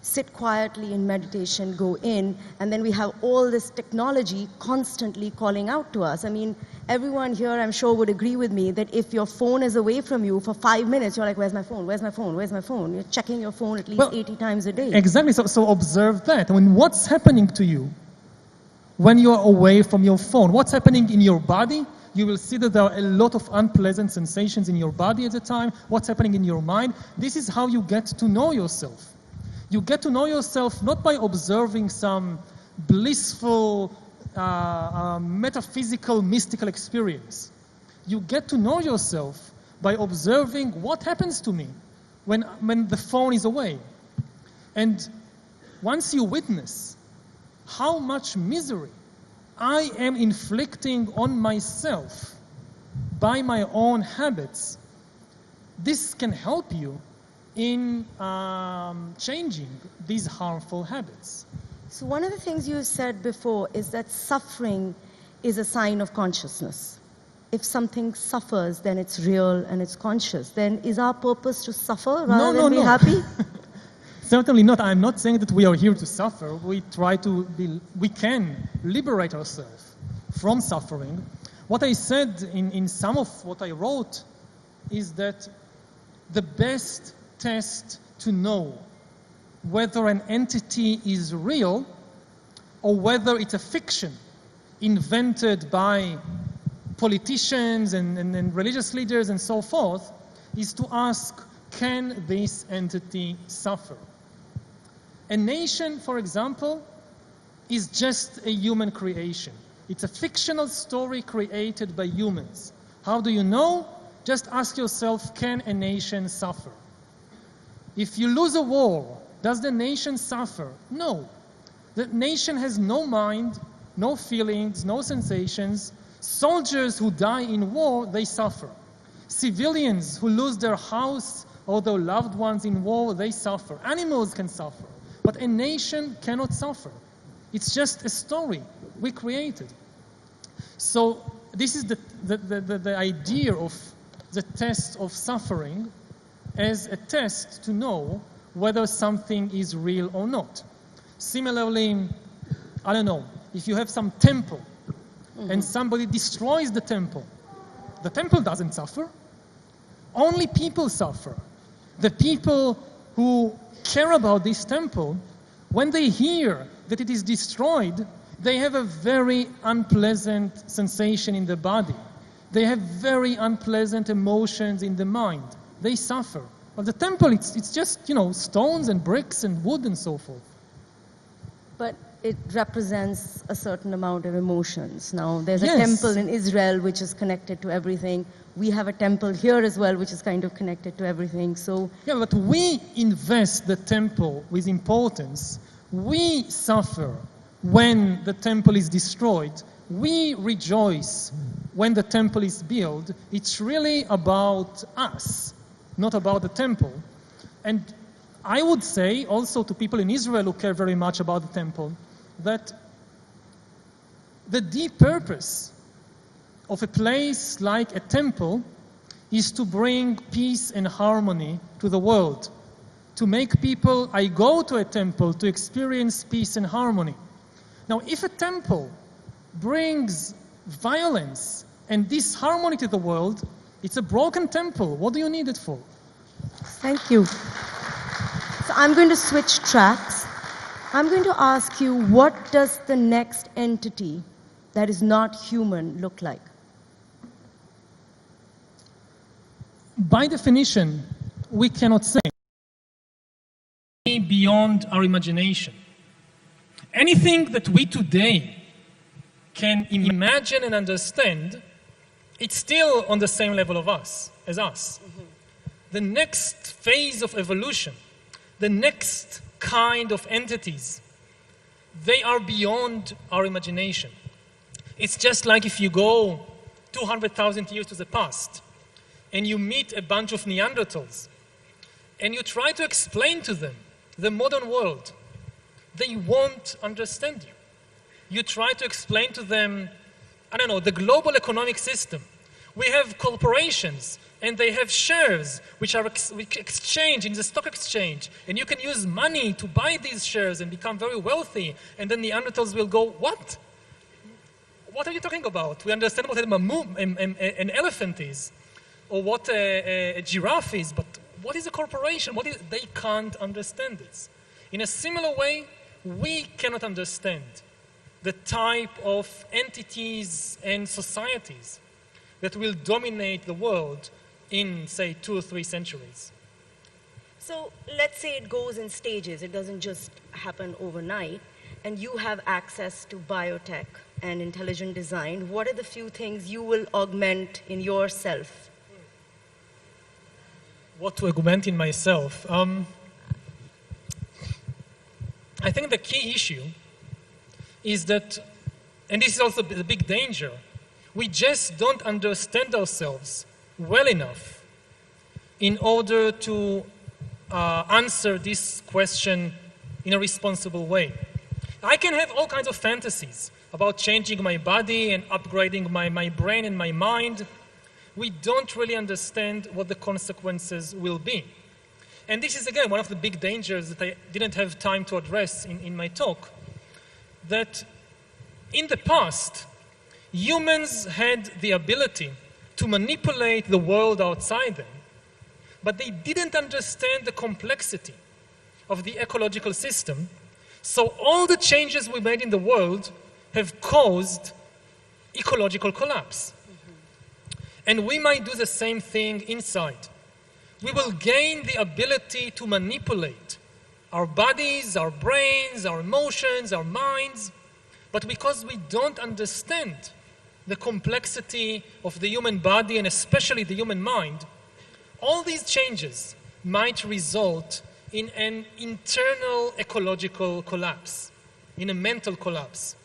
sit quietly in meditation, go in, and then we have all this technology constantly calling out to us. I mean, everyone here, I'm sure, would agree with me that if your phone is away from you for 5 minutes, you're like, where's my phone? Where's my phone? Where's my phone? You're checking your phone at least 80 times a day. Exactly. So observe that. I mean, what's happening to you when you're away from your phone? What's happening in your body? You will see that there are a lot of unpleasant sensations in your body at the time. What's happening in your mind? This is how you get to know yourself. You get to know yourself not by observing some blissful, metaphysical, mystical experience. You get to know yourself by observing what happens to me when the phone is away. And once you witness how much misery I am inflicting on myself by my own habits, this can help you in changing these harmful habits. So one of the things you said before is that suffering is a sign of consciousness. If something suffers, then it's real and it's conscious. Then is our purpose to suffer rather than be happy? Certainly not. I'm not saying that we are here to suffer. We can liberate ourselves from suffering. What I said in some of what I wrote is that the best test to know whether an entity is real or whether it's a fiction invented by politicians and religious leaders and so forth is to ask, can this entity suffer? A nation, for example, is just a human creation. It's a fictional story created by humans. How do you know? Just ask yourself, can a nation suffer? If you lose a war, does the nation suffer? No. The nation has no mind, no feelings, no sensations. Soldiers who die in war, they suffer. Civilians who lose their house or their loved ones in war, they suffer. Animals can suffer. But a nation cannot suffer. It's just a story we created. So this is the idea of the test of suffering. as a test to know whether something is real or not. Similarly, I don't know, if you have some temple and somebody destroys the temple doesn't suffer. Only people suffer. The people who care about this temple, when they hear that it is destroyed, they have a very unpleasant sensation in the body. They have very unpleasant emotions in the mind. They suffer. But the temple, it's just, stones and bricks and wood and so forth. But it represents a certain amount of emotions. Now, there's a Yes. temple in Israel which is connected to everything. We have a temple here as well which is kind of connected to everything. So, Yeah, but we invest the temple with importance. We suffer when the temple is destroyed. We rejoice when the temple is built. It's really about us, not about the temple. And I would say also to people in Israel who care very much about the temple that the deep purpose of a place like a temple is to bring peace and harmony to the world, to make people, I go to a temple to experience peace and harmony. Now, if a temple brings violence and disharmony to the world, it's a broken temple. What do you need it for? thank you. So I'm going to switch tracks. I'm going to ask you, what does the next entity that is not human look like? By definition, we cannot say beyond our imagination. Anything that we today can imagine and understand, it's still on the same level of us, as us. The next phase of evolution, the next kind of entities, they are beyond our imagination. It's just like if you go 200,000 years to the past and you meet a bunch of Neanderthals and you try to explain to them the modern world, they won't understand you. You try to explain to them, I don't know, the global economic system. We have corporations and they have shares which are exchanged in the stock exchange, and you can use money to buy these shares and become very wealthy, and then the Neanderthals will go, what? What are you talking about? We understand what an elephant is, or what a giraffe is, but what is a corporation? They can't understand this. In a similar way, we cannot understand the type of entities and societies that will dominate the world in, say, 2 or 3 centuries. So let's say it goes in stages. It doesn't just happen overnight, and you have access to biotech and intelligent design. What are the few things you will augment in yourself? What to augment in myself? I think the key issue is that, and this is also the big danger, we just don't understand ourselves well enough in order to answer this question in a responsible way. I can have all kinds of fantasies about changing my body and upgrading my brain and my mind. We don't really understand what the consequences will be. And this is, again, one of the big dangers that I didn't have time to address in my talk, that in the past, humans had the ability to manipulate the world outside them, but they didn't understand the complexity of the ecological system. So all the changes we made in the world have caused ecological collapse. And we might do the same thing inside. We will gain the ability to manipulate our bodies, our brains, our emotions, our minds, but because we don't understand the complexity of the human body and especially the human mind, all these changes might result in an internal ecological collapse, in a mental collapse.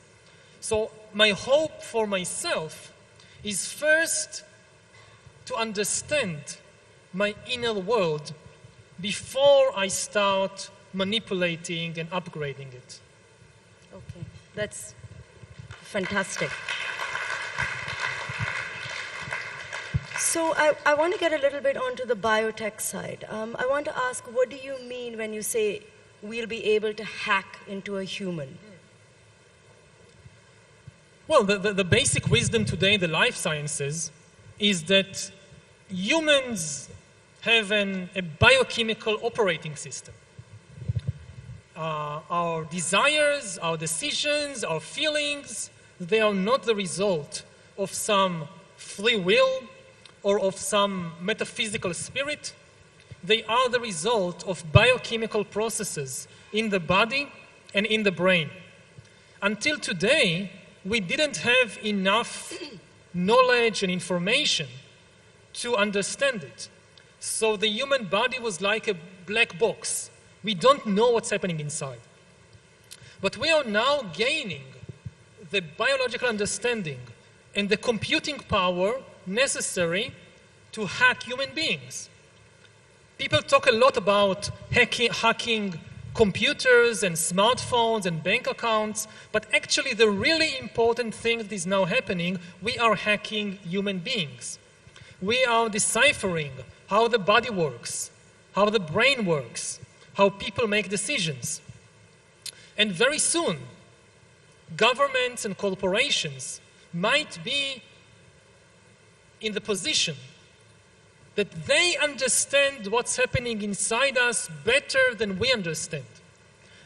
So my hope for myself is first to understand my inner world before I start manipulating and upgrading it. Okay, that's fantastic. So I want to get a little bit onto the biotech side. I want to ask, what do you mean when you say we'll be able to hack into a human? Well, the basic wisdom today in the life sciences is that humans have a biochemical operating system. Our desires, our decisions, our feelings, they are not the result of some free will or of some metaphysical spirit. They are the result of biochemical processes in the body and in the brain. Until today, we didn't have enough knowledge and information to understand it. So the human body was like a black box. We don't know what's happening inside. But we are now gaining the biological understanding and the computing power necessary to hack human beings. People talk a lot about hacking computers and smartphones and bank accounts, but actually the really important thing that is now happening, we are hacking human beings. We are deciphering how the body works, how the brain works, how people make decisions. And very soon, governments and corporations might be in the position that they understand what's happening inside us better than we understand.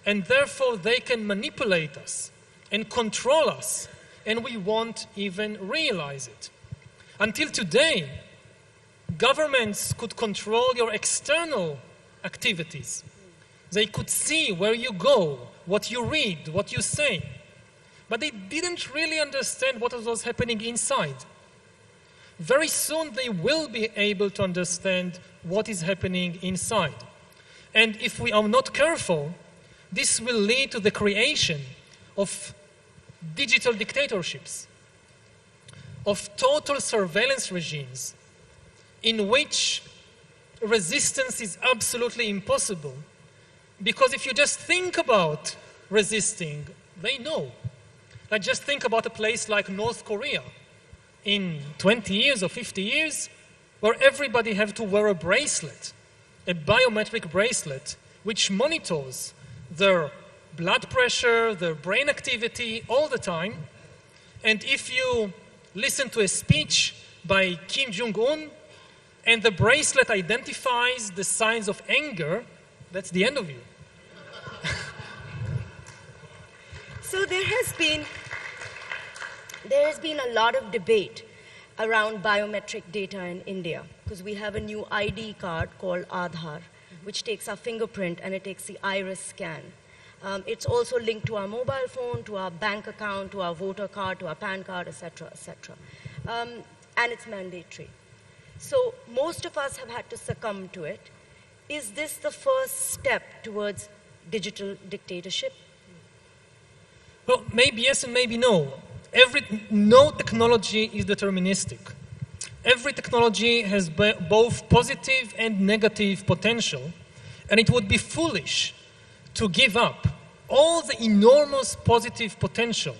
And therefore, they can manipulate us and control us, and we won't even realize it. Until today, governments could control your external activities. They could see where you go, what you read, what you say. But they didn't really understand what was happening inside. Very soon they will be able to understand what is happening inside. And if we are not careful, this will lead to the creation of digital dictatorships, of total surveillance regimes, in which resistance is absolutely impossible. Because if you just think about resisting, they know. Like just think about a place like North Korea in 20 years or 50 years, where everybody have to wear a bracelet, a biometric bracelet, which monitors their blood pressure, their brain activity all the time. And if you listen to a speech by Kim Jong-un, and the bracelet identifies the signs of anger, that's the end of you. So there has been a lot of debate around biometric data in India, because we have a new ID card called Aadhaar, which takes our fingerprint and it takes the iris scan. It's also linked to our mobile phone, to our bank account, to our voter card, to our PAN card, etc., etc. And it's mandatory. So most of us have had to succumb to it. Is this the first step towards digital dictatorship? Well, maybe yes and maybe no. No technology is deterministic. Every technology has both positive and negative potential, and it would be foolish to give up all the enormous positive potential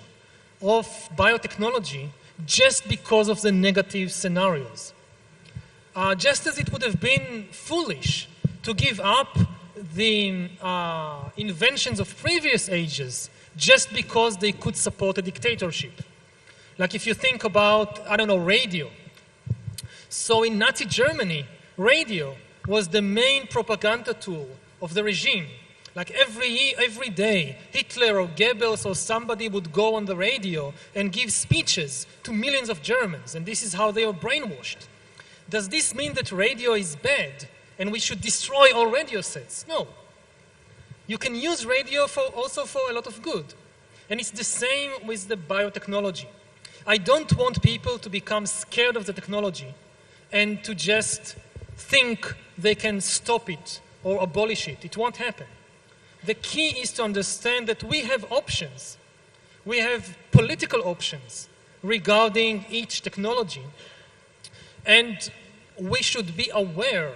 of biotechnology just because of the negative scenarios. Just as it would have been foolish to give up the inventions of previous ages just because they could support a dictatorship. Like if you think about, radio. So in Nazi Germany, radio was the main propaganda tool of the regime. Like every day, Hitler or Goebbels or somebody would go on the radio and give speeches to millions of Germans, and this is how they were brainwashed. Does this mean that radio is bad and we should destroy all radio sets? No. You can use radio also for a lot of good. And it's the same with the biotechnology. I don't want people to become scared of the technology and to just think they can stop it or abolish it. It won't happen. The key is to understand that we have options. We have political options regarding each technology. And we should be aware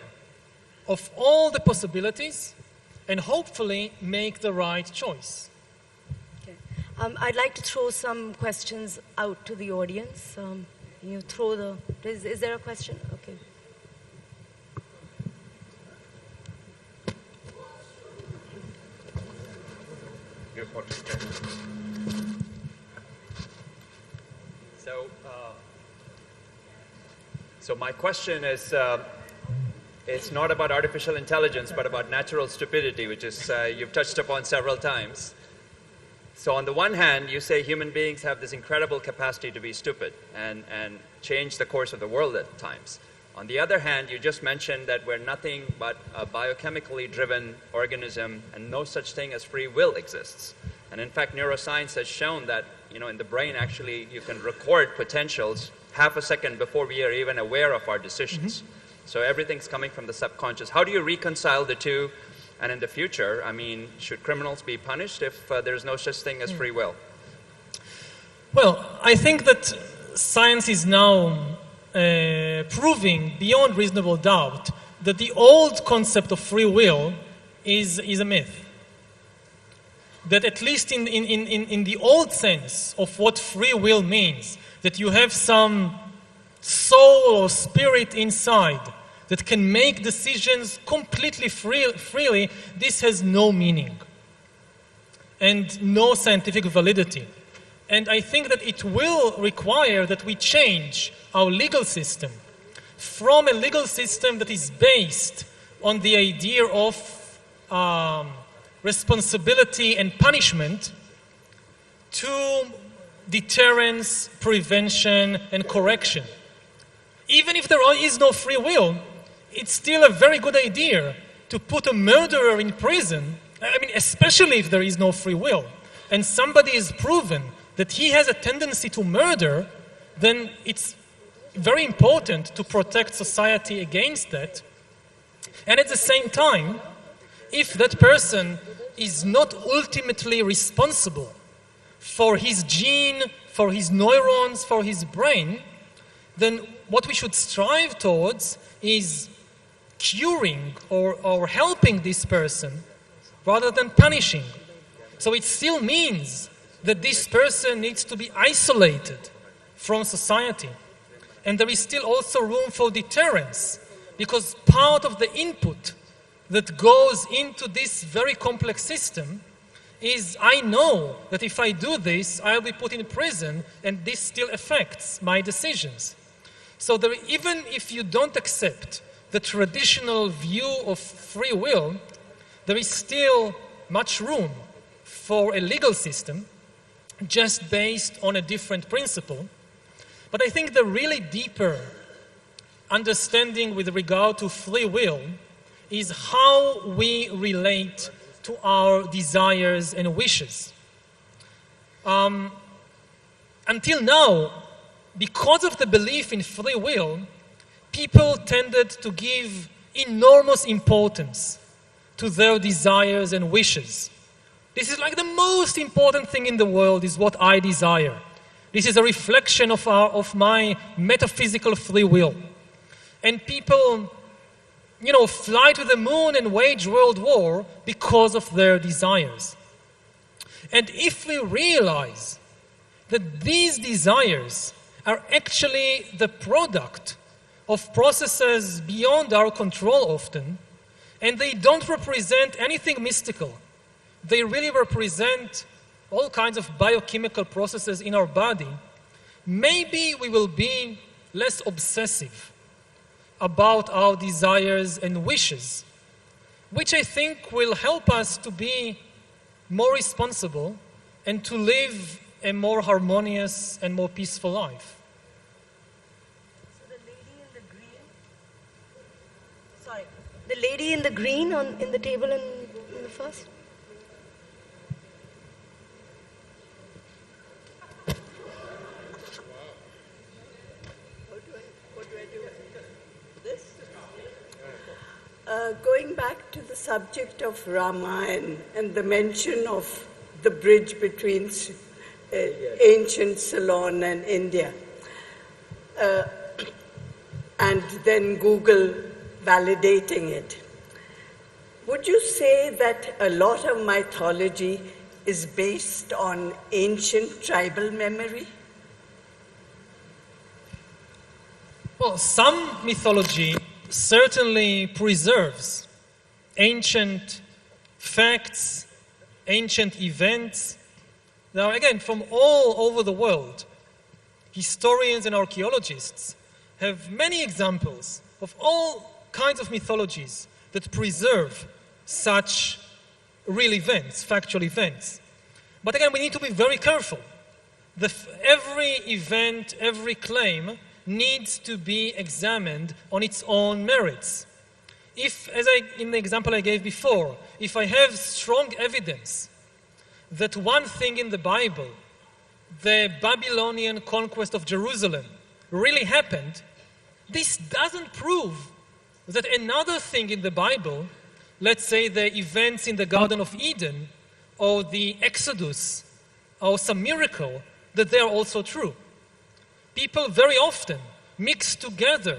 of all the possibilities and hopefully make the right choice. Okay. I'd like to throw some questions out to the audience. You throw the, is there a question? Okay. So my question is, it's not about artificial intelligence, but about natural stupidity, which is you've touched upon several times. So on the one hand, you say human beings have this incredible capacity to be stupid and change the course of the world at times. On the other hand, you just mentioned that we're nothing but a biochemically driven organism and no such thing as free will exists. And in fact, neuroscience has shown that, you know, in the brain actually you can record potentials half a second before we are even aware of our decisions. So everything's coming from the subconscious. How do you reconcile the two? And in the future, I mean, should criminals be punished if there's no such thing as free will? Well, I think that science is now proving beyond reasonable doubt that the old concept of free will is a myth. That at least in the old sense of what free will means, that you have some soul or spirit inside that can make decisions completely freely, this has no meaning and no scientific validity. And I think that it will require that we change our legal system from a legal system that is based on the idea of responsibility and punishment to deterrence, prevention, and correction. Even if there is no free will, it's still a very good idea to put a murderer in prison, I mean, especially if there is no free will, and somebody is proven that he has a tendency to murder, then it's very important to protect society against that. And at the same time, if that person is not ultimately responsible for his gene, for his neurons, for his brain, then what we should strive towards is curing or helping this person rather than punishing. So it still means that this person needs to be isolated from society. And there is still also room for deterrence, because part of the input that goes into this very complex system is I know that if I do this, I'll be put in prison, and this still affects my decisions. So even if you don't accept the traditional view of free will, there is still much room for a legal system just based on a different principle. But I think the really deeper understanding with regard to free will is how we relate to our desires and wishes. Until now, because of the belief in free will, people tended to give enormous importance to their desires and wishes. This is like the most important thing in the world is what I desire. This is a reflection of my metaphysical free will. And people, you know, fly to the moon and wage world war because of their desires. And if we realize that these desires are actually the product of processes beyond our control often, and they don't represent anything mystical, they really represent all kinds of biochemical processes in our body, maybe we will be less obsessive about our desires and wishes, which I think will help us to be more responsible and to live a more harmonious and more peaceful life. So the lady in the green, sorry, the lady in the green in the table in the first. Going back to the subject of Ramayana and the mention of the bridge between ancient Ceylon and India, and then Google validating it, would you say that a lot of mythology is based on ancient tribal memory? Well, some mythology certainly preserves ancient facts, ancient events. Now, again, from all over the world, historians and archaeologists have many examples of all kinds of mythologies that preserve such real events, factual events. But again, we need to be very careful. Every event, every claim needs to be examined on its own merits. If, in the example I gave before, if I have strong evidence that one thing in the Bible, the Babylonian conquest of Jerusalem, really happened, this doesn't prove that another thing in the Bible, let's say the events in the Garden of Eden, or the Exodus, or some miracle, that they are also true. People very often mix together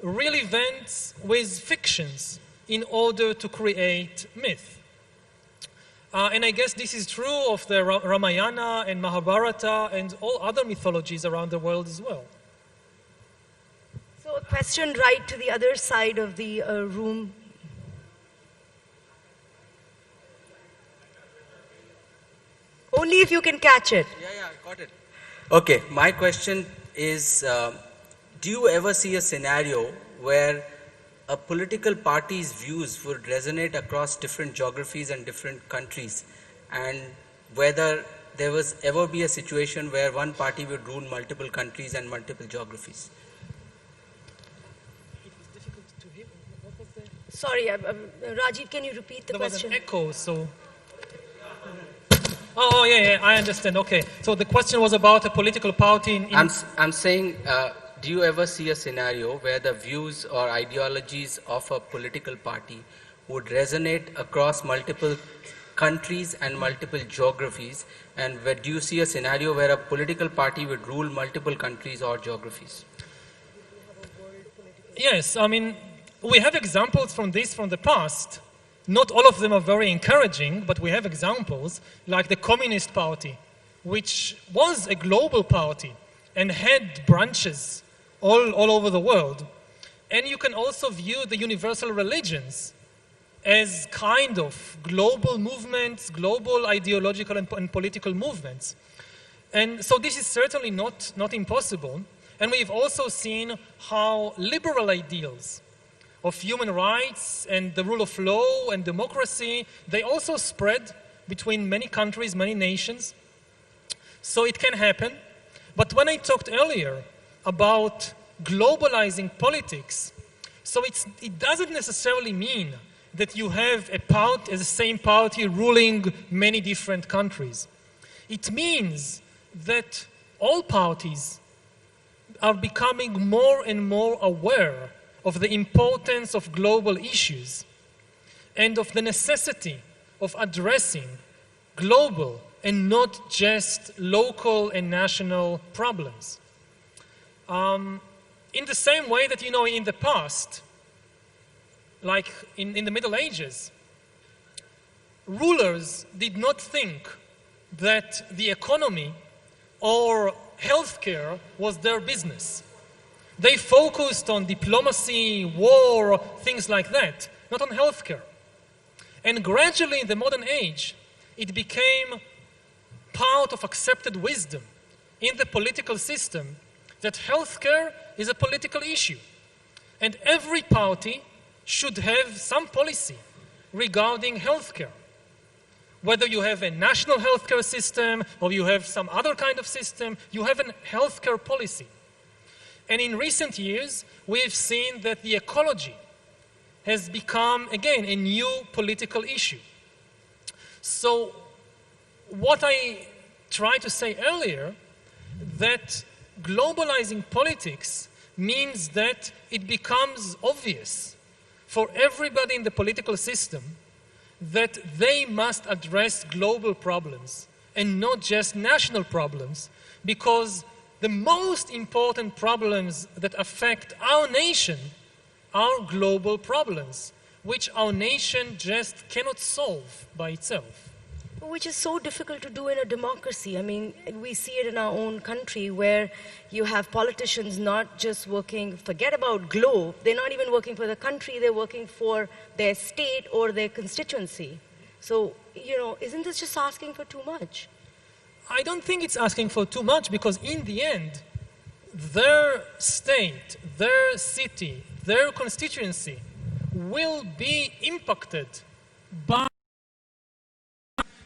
real events with fictions in order to create myth. And I guess this is true of the Ramayana and Mahabharata and all other mythologies around the world as well. So a question right to the other side of the room. Only if you can catch it. Yeah, I got it. Okay, my question is, do you ever see a scenario where a political party's views would resonate across different geographies and different countries, and whether there was ever be a situation where one party would rule multiple countries and multiple geographies? It was difficult to hear. What was the... Sorry, Rajiv, can you repeat the question? There was an echo, so... Oh, yeah, I understand. Okay, so the question was about a political party in... I'm saying, do you ever see a scenario where the views or ideologies of a political party would resonate across multiple countries and multiple geographies? And where do you see a scenario where a political party would rule multiple countries or geographies? Yes, I mean, we have examples from this from the past. Not all of them are very encouraging, but we have examples like the Communist Party, which was a global party and had branches all over the world. And you can also view the universal religions as kind of global movements, global ideological and political movements. And so this is certainly not impossible. And we've also seen how liberal ideals of human rights and the rule of law and democracy, they also spread between many countries, many nations. So it can happen. But when I talked earlier about globalizing politics, so it doesn't necessarily mean that you have the same party ruling many different countries. It means that all parties are becoming more and more aware of the importance of global issues and of the necessity of addressing global and not just local and national problems. In the same way that, in the past, like in the Middle Ages, rulers did not think that the economy or healthcare was their business. They focused on diplomacy, war, things like that, not on healthcare. And gradually in the modern age, it became part of accepted wisdom in the political system that healthcare is a political issue. And every party should have some policy regarding healthcare. Whether you have a national healthcare system or you have some other kind of system, you have a healthcare policy. And in recent years, we've seen that the ecology has become, again, a new political issue. So what I tried to say earlier, that globalizing politics means that it becomes obvious for everybody in the political system that they must address global problems and not just national problems, because the most important problems that affect our nation are global problems, which our nation just cannot solve by itself. which is so difficult to do in a democracy. I mean, we see it in our own country where you have politicians not just working, forget about globe, they're not even working for the country, they're working for their state or their constituency. So, you know, isn't this just asking for too much? I don't think it's asking for too much, because in the end, their state, their city, their constituency will be impacted by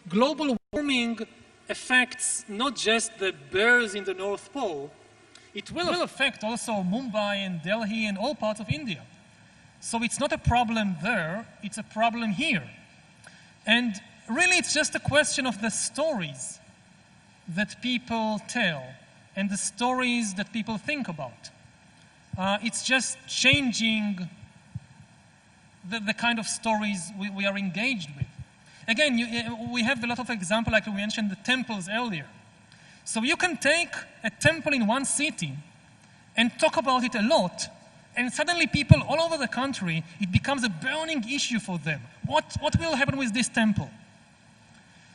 global warming. Affects not just the bears in the North Pole, it will affect also Mumbai and Delhi and all parts of India. So it's not a problem there, it's a problem here. And really it's just a question of the stories that people tell and the stories that people think about. It's just changing the kind of stories we are engaged with. Again, we have a lot of examples, like we mentioned the temples earlier. So you can take a temple in one city and talk about it a lot, and suddenly people all over the country, it becomes a burning issue for them. What will happen with this temple?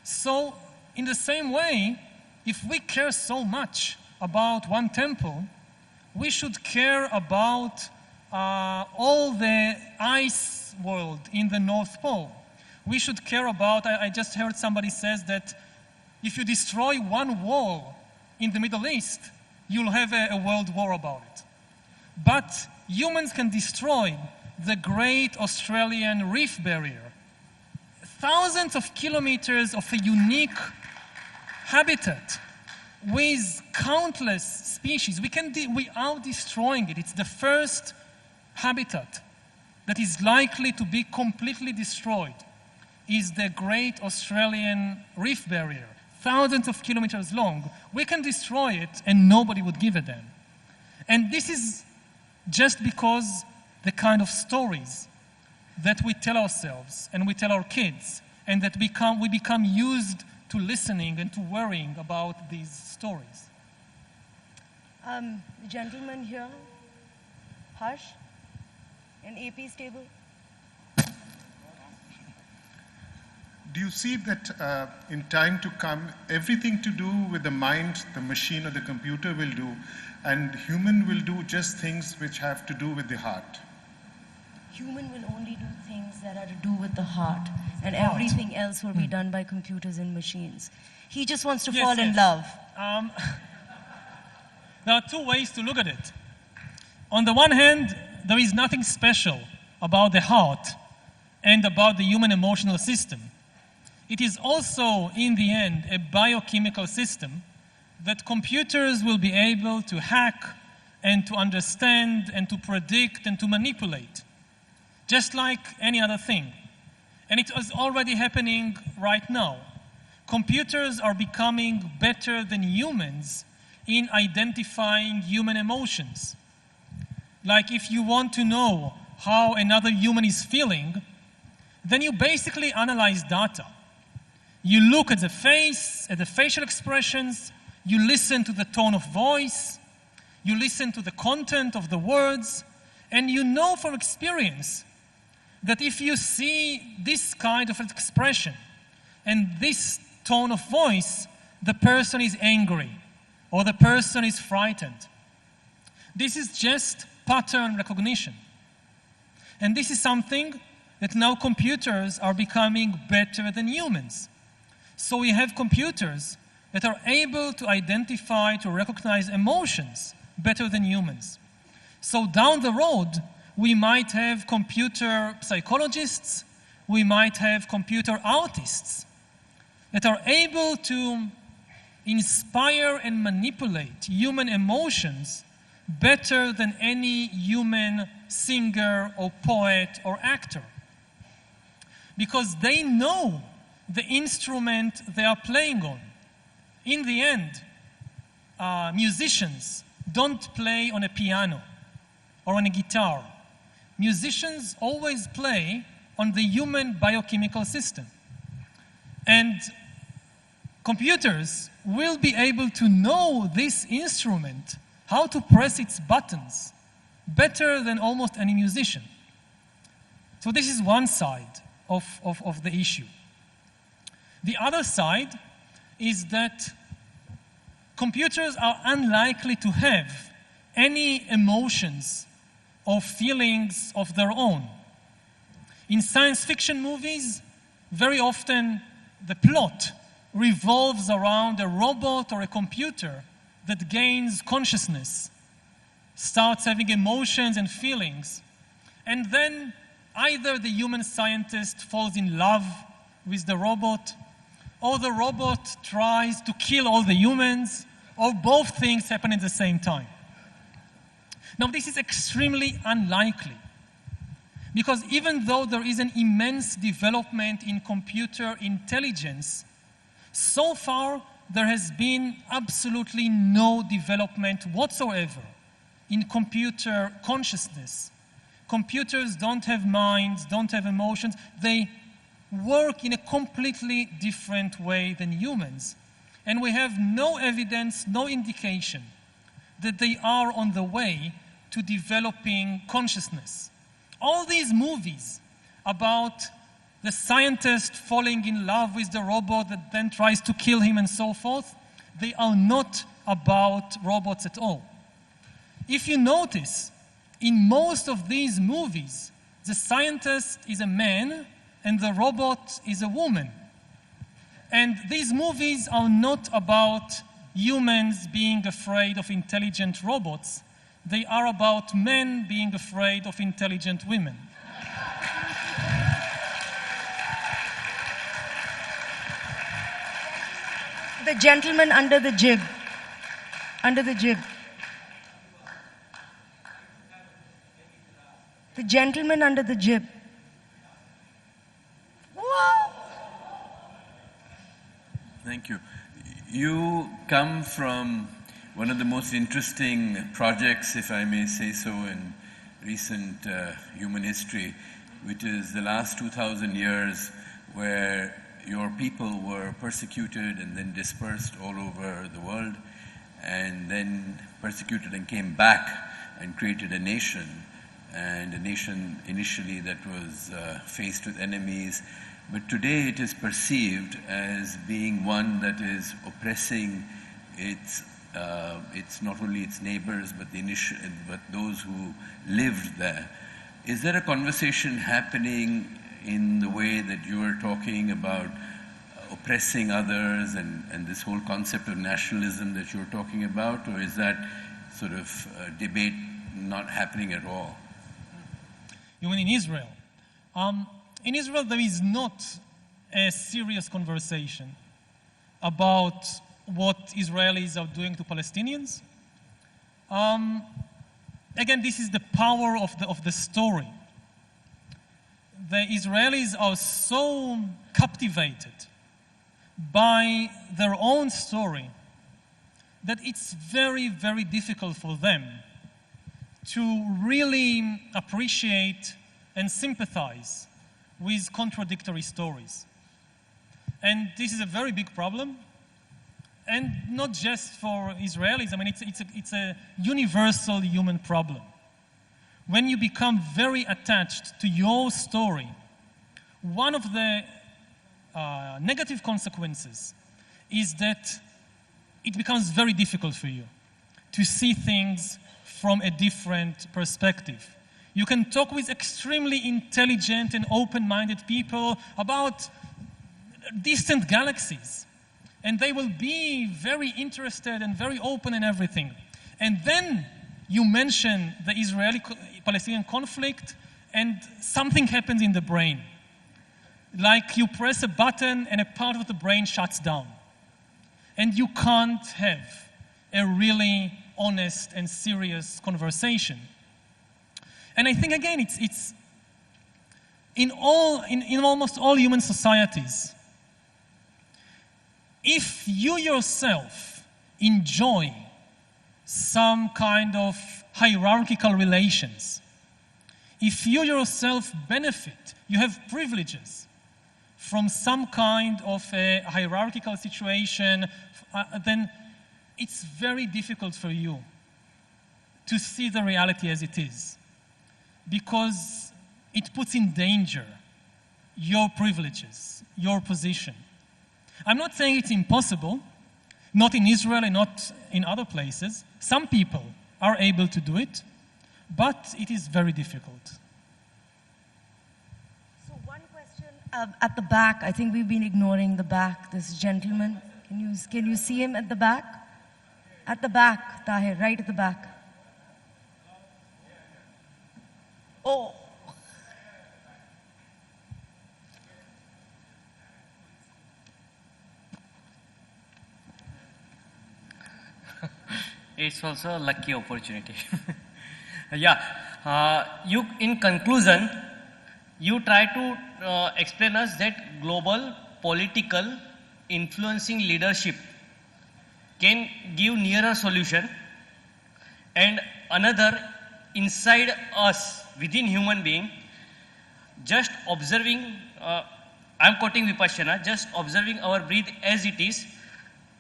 So in the same way, if we care so much about one temple, we should care about all the ice world in the North Pole. We should care about, I just heard somebody says that if you destroy one wall in the Middle East, you'll have a world war about it. But humans can destroy the great Australian reef barrier. Thousands of kilometers of a unique habitat with countless species. We are destroying it. It's the first habitat that is likely to be completely destroyed, is the great Australian reef barrier, thousands of kilometers long. We can destroy it and nobody would give a damn. And this is just because the kind of stories that we tell ourselves and we tell our kids, and that we become used to listening and to worrying about these stories. The gentleman here, Harsh, in AP's table. Do you see that in time to come, everything to do with the mind, the machine or the computer will do, and human will do just things which have to do with the heart? Human will only do things that are to do with the heart, and everything else will be done by computers and machines. He just wants to fall in love. There are two ways to look at it. On the one hand, there is nothing special about the heart and about the human emotional system. It is also, in the end, a biochemical system that computers will be able to hack and to understand and to predict and to manipulate, just like any other thing. And it is already happening right now. Computers are becoming better than humans in identifying human emotions. Like if you want to know how another human is feeling, then you basically analyze data. You look at the face, at the facial expressions, you listen to the tone of voice, you listen to the content of the words, and you know from experience that if you see this kind of expression and this tone of voice, the person is angry or the person is frightened. This is just pattern recognition. And this is something that now computers are becoming better than humans. So we have computers that are able to identify, to recognize emotions better than humans. So down the road, we might have computer psychologists, we might have computer artists that are able to inspire and manipulate human emotions better than any human singer or poet or actor. Because they know the instrument they are playing on. In the end, musicians don't play on a piano or on a guitar. Musicians always play on the human biochemical system. And computers will be able to know this instrument, how to press its buttons, better than almost any musician. So this is one side of the issue. The other side is that computers are unlikely to have any emotions or feelings of their own. In science fiction movies, very often the plot revolves around a robot or a computer that gains consciousness, starts having emotions and feelings, and then either the human scientist falls in love with the robot, or the robot tries to kill all the humans, or both things happen at the same time. Now, this is extremely unlikely, because even though there is an immense development in computer intelligence, so far there has been absolutely no development whatsoever in computer consciousness. Computers don't have minds, don't have emotions. They work in a completely different way than humans. And we have no evidence, no indication that they are on the way to developing consciousness. All these movies about the scientist falling in love with the robot that then tries to kill him and so forth, they are not about robots at all. If you notice, in most of these movies, the scientist is a man and the robot is a woman. And these movies are not about humans being afraid of intelligent robots. They are about men being afraid of intelligent women. The gentleman under the jib. Under the jib. The gentleman under the jib. Whoa. Thank you. You come from one of the most interesting projects, if I may say so, in recent human history, which is the last 2,000 years where your people were persecuted and then dispersed all over the world, and then persecuted and came back and created a nation, and a nation initially that was faced with enemies, but today it is perceived as being one that is oppressing its not only its neighbors but those who lived there. Is there a conversation happening in the way that you are talking about oppressing others and this whole concept of nationalism that you're talking about, or is that sort of debate not happening at all? You mean in Israel? In Israel, there is not a serious conversation about what Israelis are doing to Palestinians. Again, this is the power of the story. The Israelis are so captivated by their own story that it's very, very difficult for them to really appreciate and sympathize with contradictory stories. And this is a very big problem, and not just for Israelis. I mean, it's a universal human problem. When you become very attached to your story, one of the negative consequences is that it becomes very difficult for you to see things from a different perspective. You can talk with extremely intelligent and open-minded people about distant galaxies, and they will be very interested and very open in everything. And then you mention the Israeli-Palestinian conflict, and something happens in the brain. Like you press a button and a part of the brain shuts down. And you can't have a really honest and serious conversation. And I think, again, it's in almost all human societies, if you yourself enjoy some kind of hierarchical relations, if you yourself benefit, you have privileges from some kind of a hierarchical situation, then it's very difficult for you to see the reality as it is, because it puts in danger your privileges, your position. I'm not saying it's impossible, not in Israel and not in other places. Some people are able to do it, but it is very difficult. So one question at the back. I think we've been ignoring the back. This gentleman, can you see him at the back? At the back, Tahir, right at the back. Oh. It's also a lucky opportunity. You, in conclusion, you try to explain us that global political influencing leadership can give nearer solution, and another inside us, within human being, just observing, I'm quoting Vipassana, just observing our breath as it is,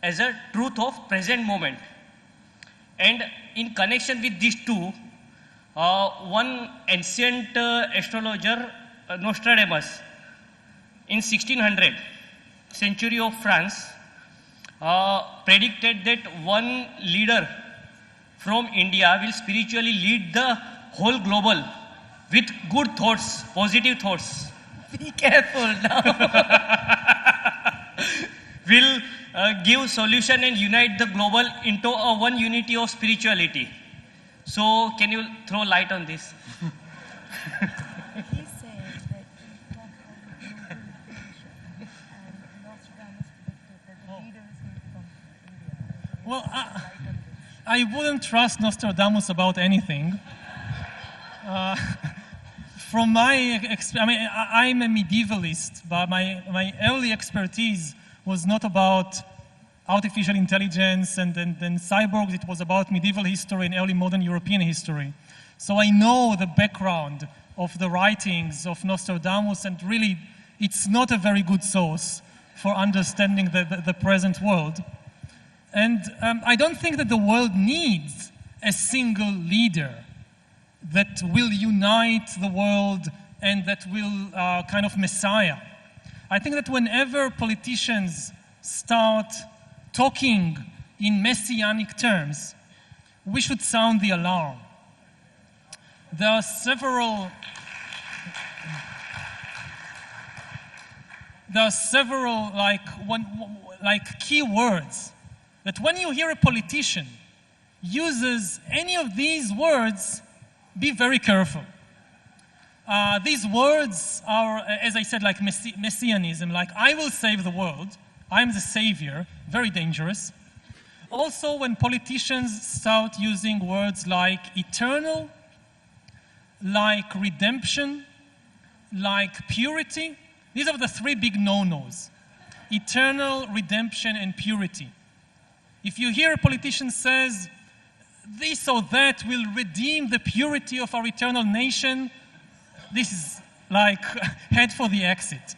as a truth of present moment. And in connection with these two, one ancient astrologer, Nostradamus, in 1600 century of France, predicted that one leader from India will spiritually lead the whole global with good thoughts, positive thoughts. Be careful now. Will give solution and unite the global into a one unity of spirituality. So can you throw light on this? He's saying that he talked about the global integration and Nostradamus predicted that the leader is going to come from India. Well, I wouldn't trust Nostradamus about anything. From my I'm a medievalist, but my early expertise was not about artificial intelligence and cyborgs. It was about medieval history and early modern European history. So I know the background of the writings of Nostradamus, and really it's not a very good source for understanding the present world. And I don't think that the world needs a single leader that will unite the world and that will kind of messiah. I think that whenever politicians start talking in messianic terms, we should sound the alarm. There are several key words that when you hear a politician uses any of these words, be very careful. These words are, as I said, like messianism, like I will save the world, I'm the savior, very dangerous. Also, when politicians start using words like eternal, like redemption, like purity, these are the three big no-nos. Eternal, redemption, and purity. If you hear a politician says, this or that will redeem the purity of our eternal nation, this is like head for the exit.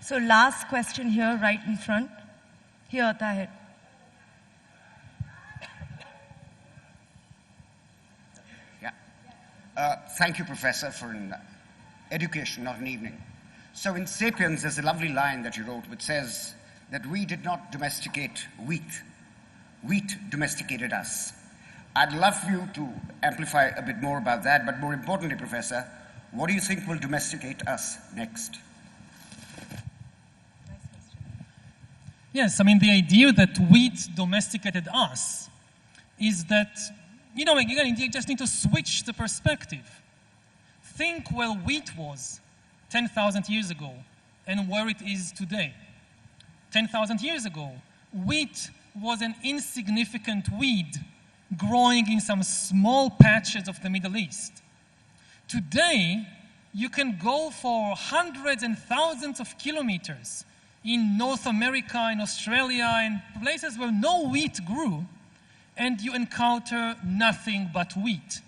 So last question here, right in front. Here, Tahir. Thank you, Professor, for an education, not an evening. So in Sapiens, there's a lovely line that you wrote which says that we did not domesticate wheat. Wheat domesticated us. I'd love you to amplify a bit more about that, but more importantly, Professor, what do you think will domesticate us next? Yes, I mean, the idea that wheat domesticated us is that, you know, again, you just need to switch the perspective. Think where wheat was 10,000 years ago and where it is today. 10,000 years ago, wheat was an insignificant weed growing in some small patches of the Middle East. Today, you can go for hundreds and thousands of kilometers in North America, in Australia, and places where no wheat grew, and you encounter nothing but wheat,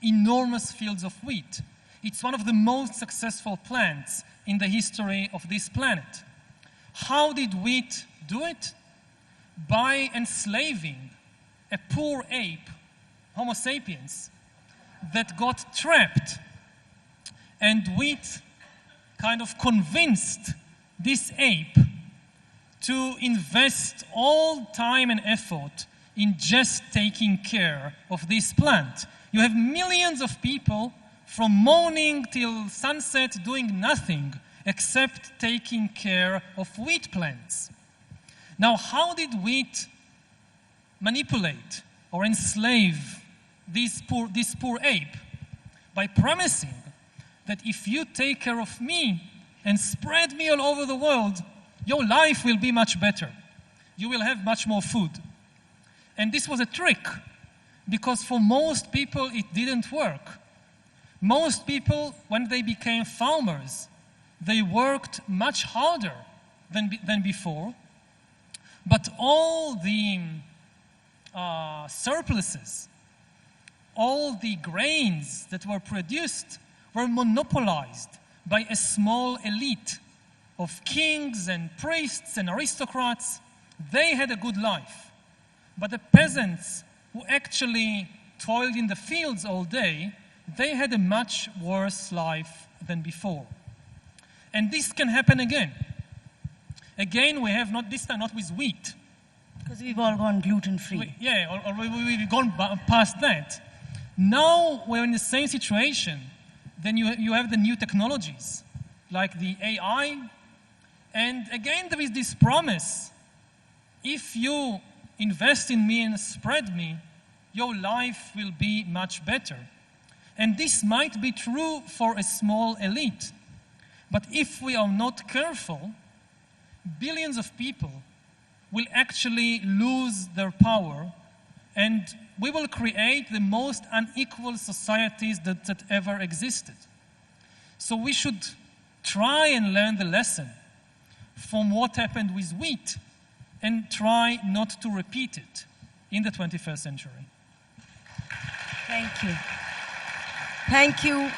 enormous fields of wheat. It's one of the most successful plants in the history of this planet. How did wheat do it? By enslaving a poor ape, Homo sapiens, that got trapped. And wheat kind of convinced this ape to invest all time and effort in just taking care of this plant. You have millions of people from morning till sunset doing nothing except taking care of wheat plants. Now, how did wheat manipulate or enslave this poor ape? By promising that if you take care of me and spread me all over the world, your life will be much better. You will have much more food. And this was a trick, because for most people it didn't work. Most people, when they became farmers, they worked much harder than before, but all the surpluses, all the grains that were produced were monopolized by a small elite of kings and priests and aristocrats. They had a good life. But the peasants who actually toiled in the fields all day, they had a much worse life than before. And this can happen again. Again, we have not, this time not with wheat. Because we've all gone gluten-free. We've gone past that. Now we're in the same situation. Then you have the new technologies, like the AI. And again, there is this promise. If you invest in me and spread me, your life will be much better. And this might be true for a small elite. But if we are not careful, billions of people will actually lose their power, and we will create the most unequal societies that ever existed. So we should try and learn the lesson from what happened with wheat and try not to repeat it in the 21st century. Thank you. Thank you,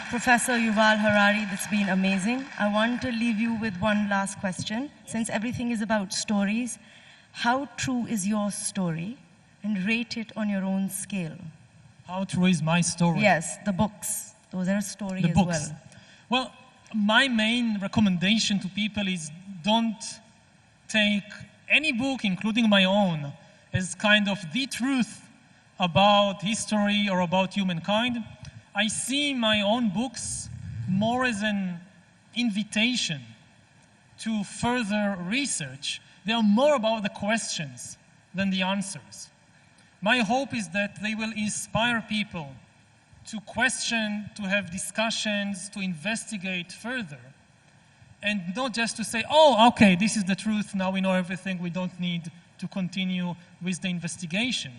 Professor Yuval Harari. That's been amazing. I want to leave you with one last question. Since everything is about stories, how true is your story? And rate it on your own scale. How true is my story? Yes, the books. Those are a story the as books. well. Well, my main recommendation to people is don't take any book, including my own, as kind of the truth about history or about humankind. I see my own books more as an invitation to further research. They are more about the questions than the answers. My hope is that they will inspire people to question, to have discussions, to investigate further, and not just to say, oh, okay, this is the truth, now we know everything, we don't need to continue with the investigation.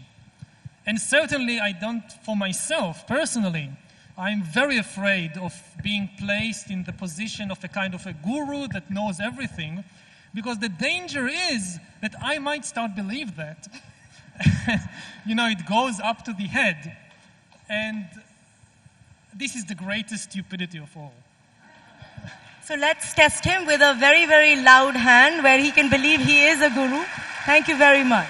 And certainly I don't, for myself, personally, I'm very afraid of being placed in the position of a kind of a guru that knows everything, because the danger is that I might start believe that. You know, it goes up to the head. And this is the greatest stupidity of all. So let's test him with a very, very loud hand where he can believe he is a guru. Thank you very much.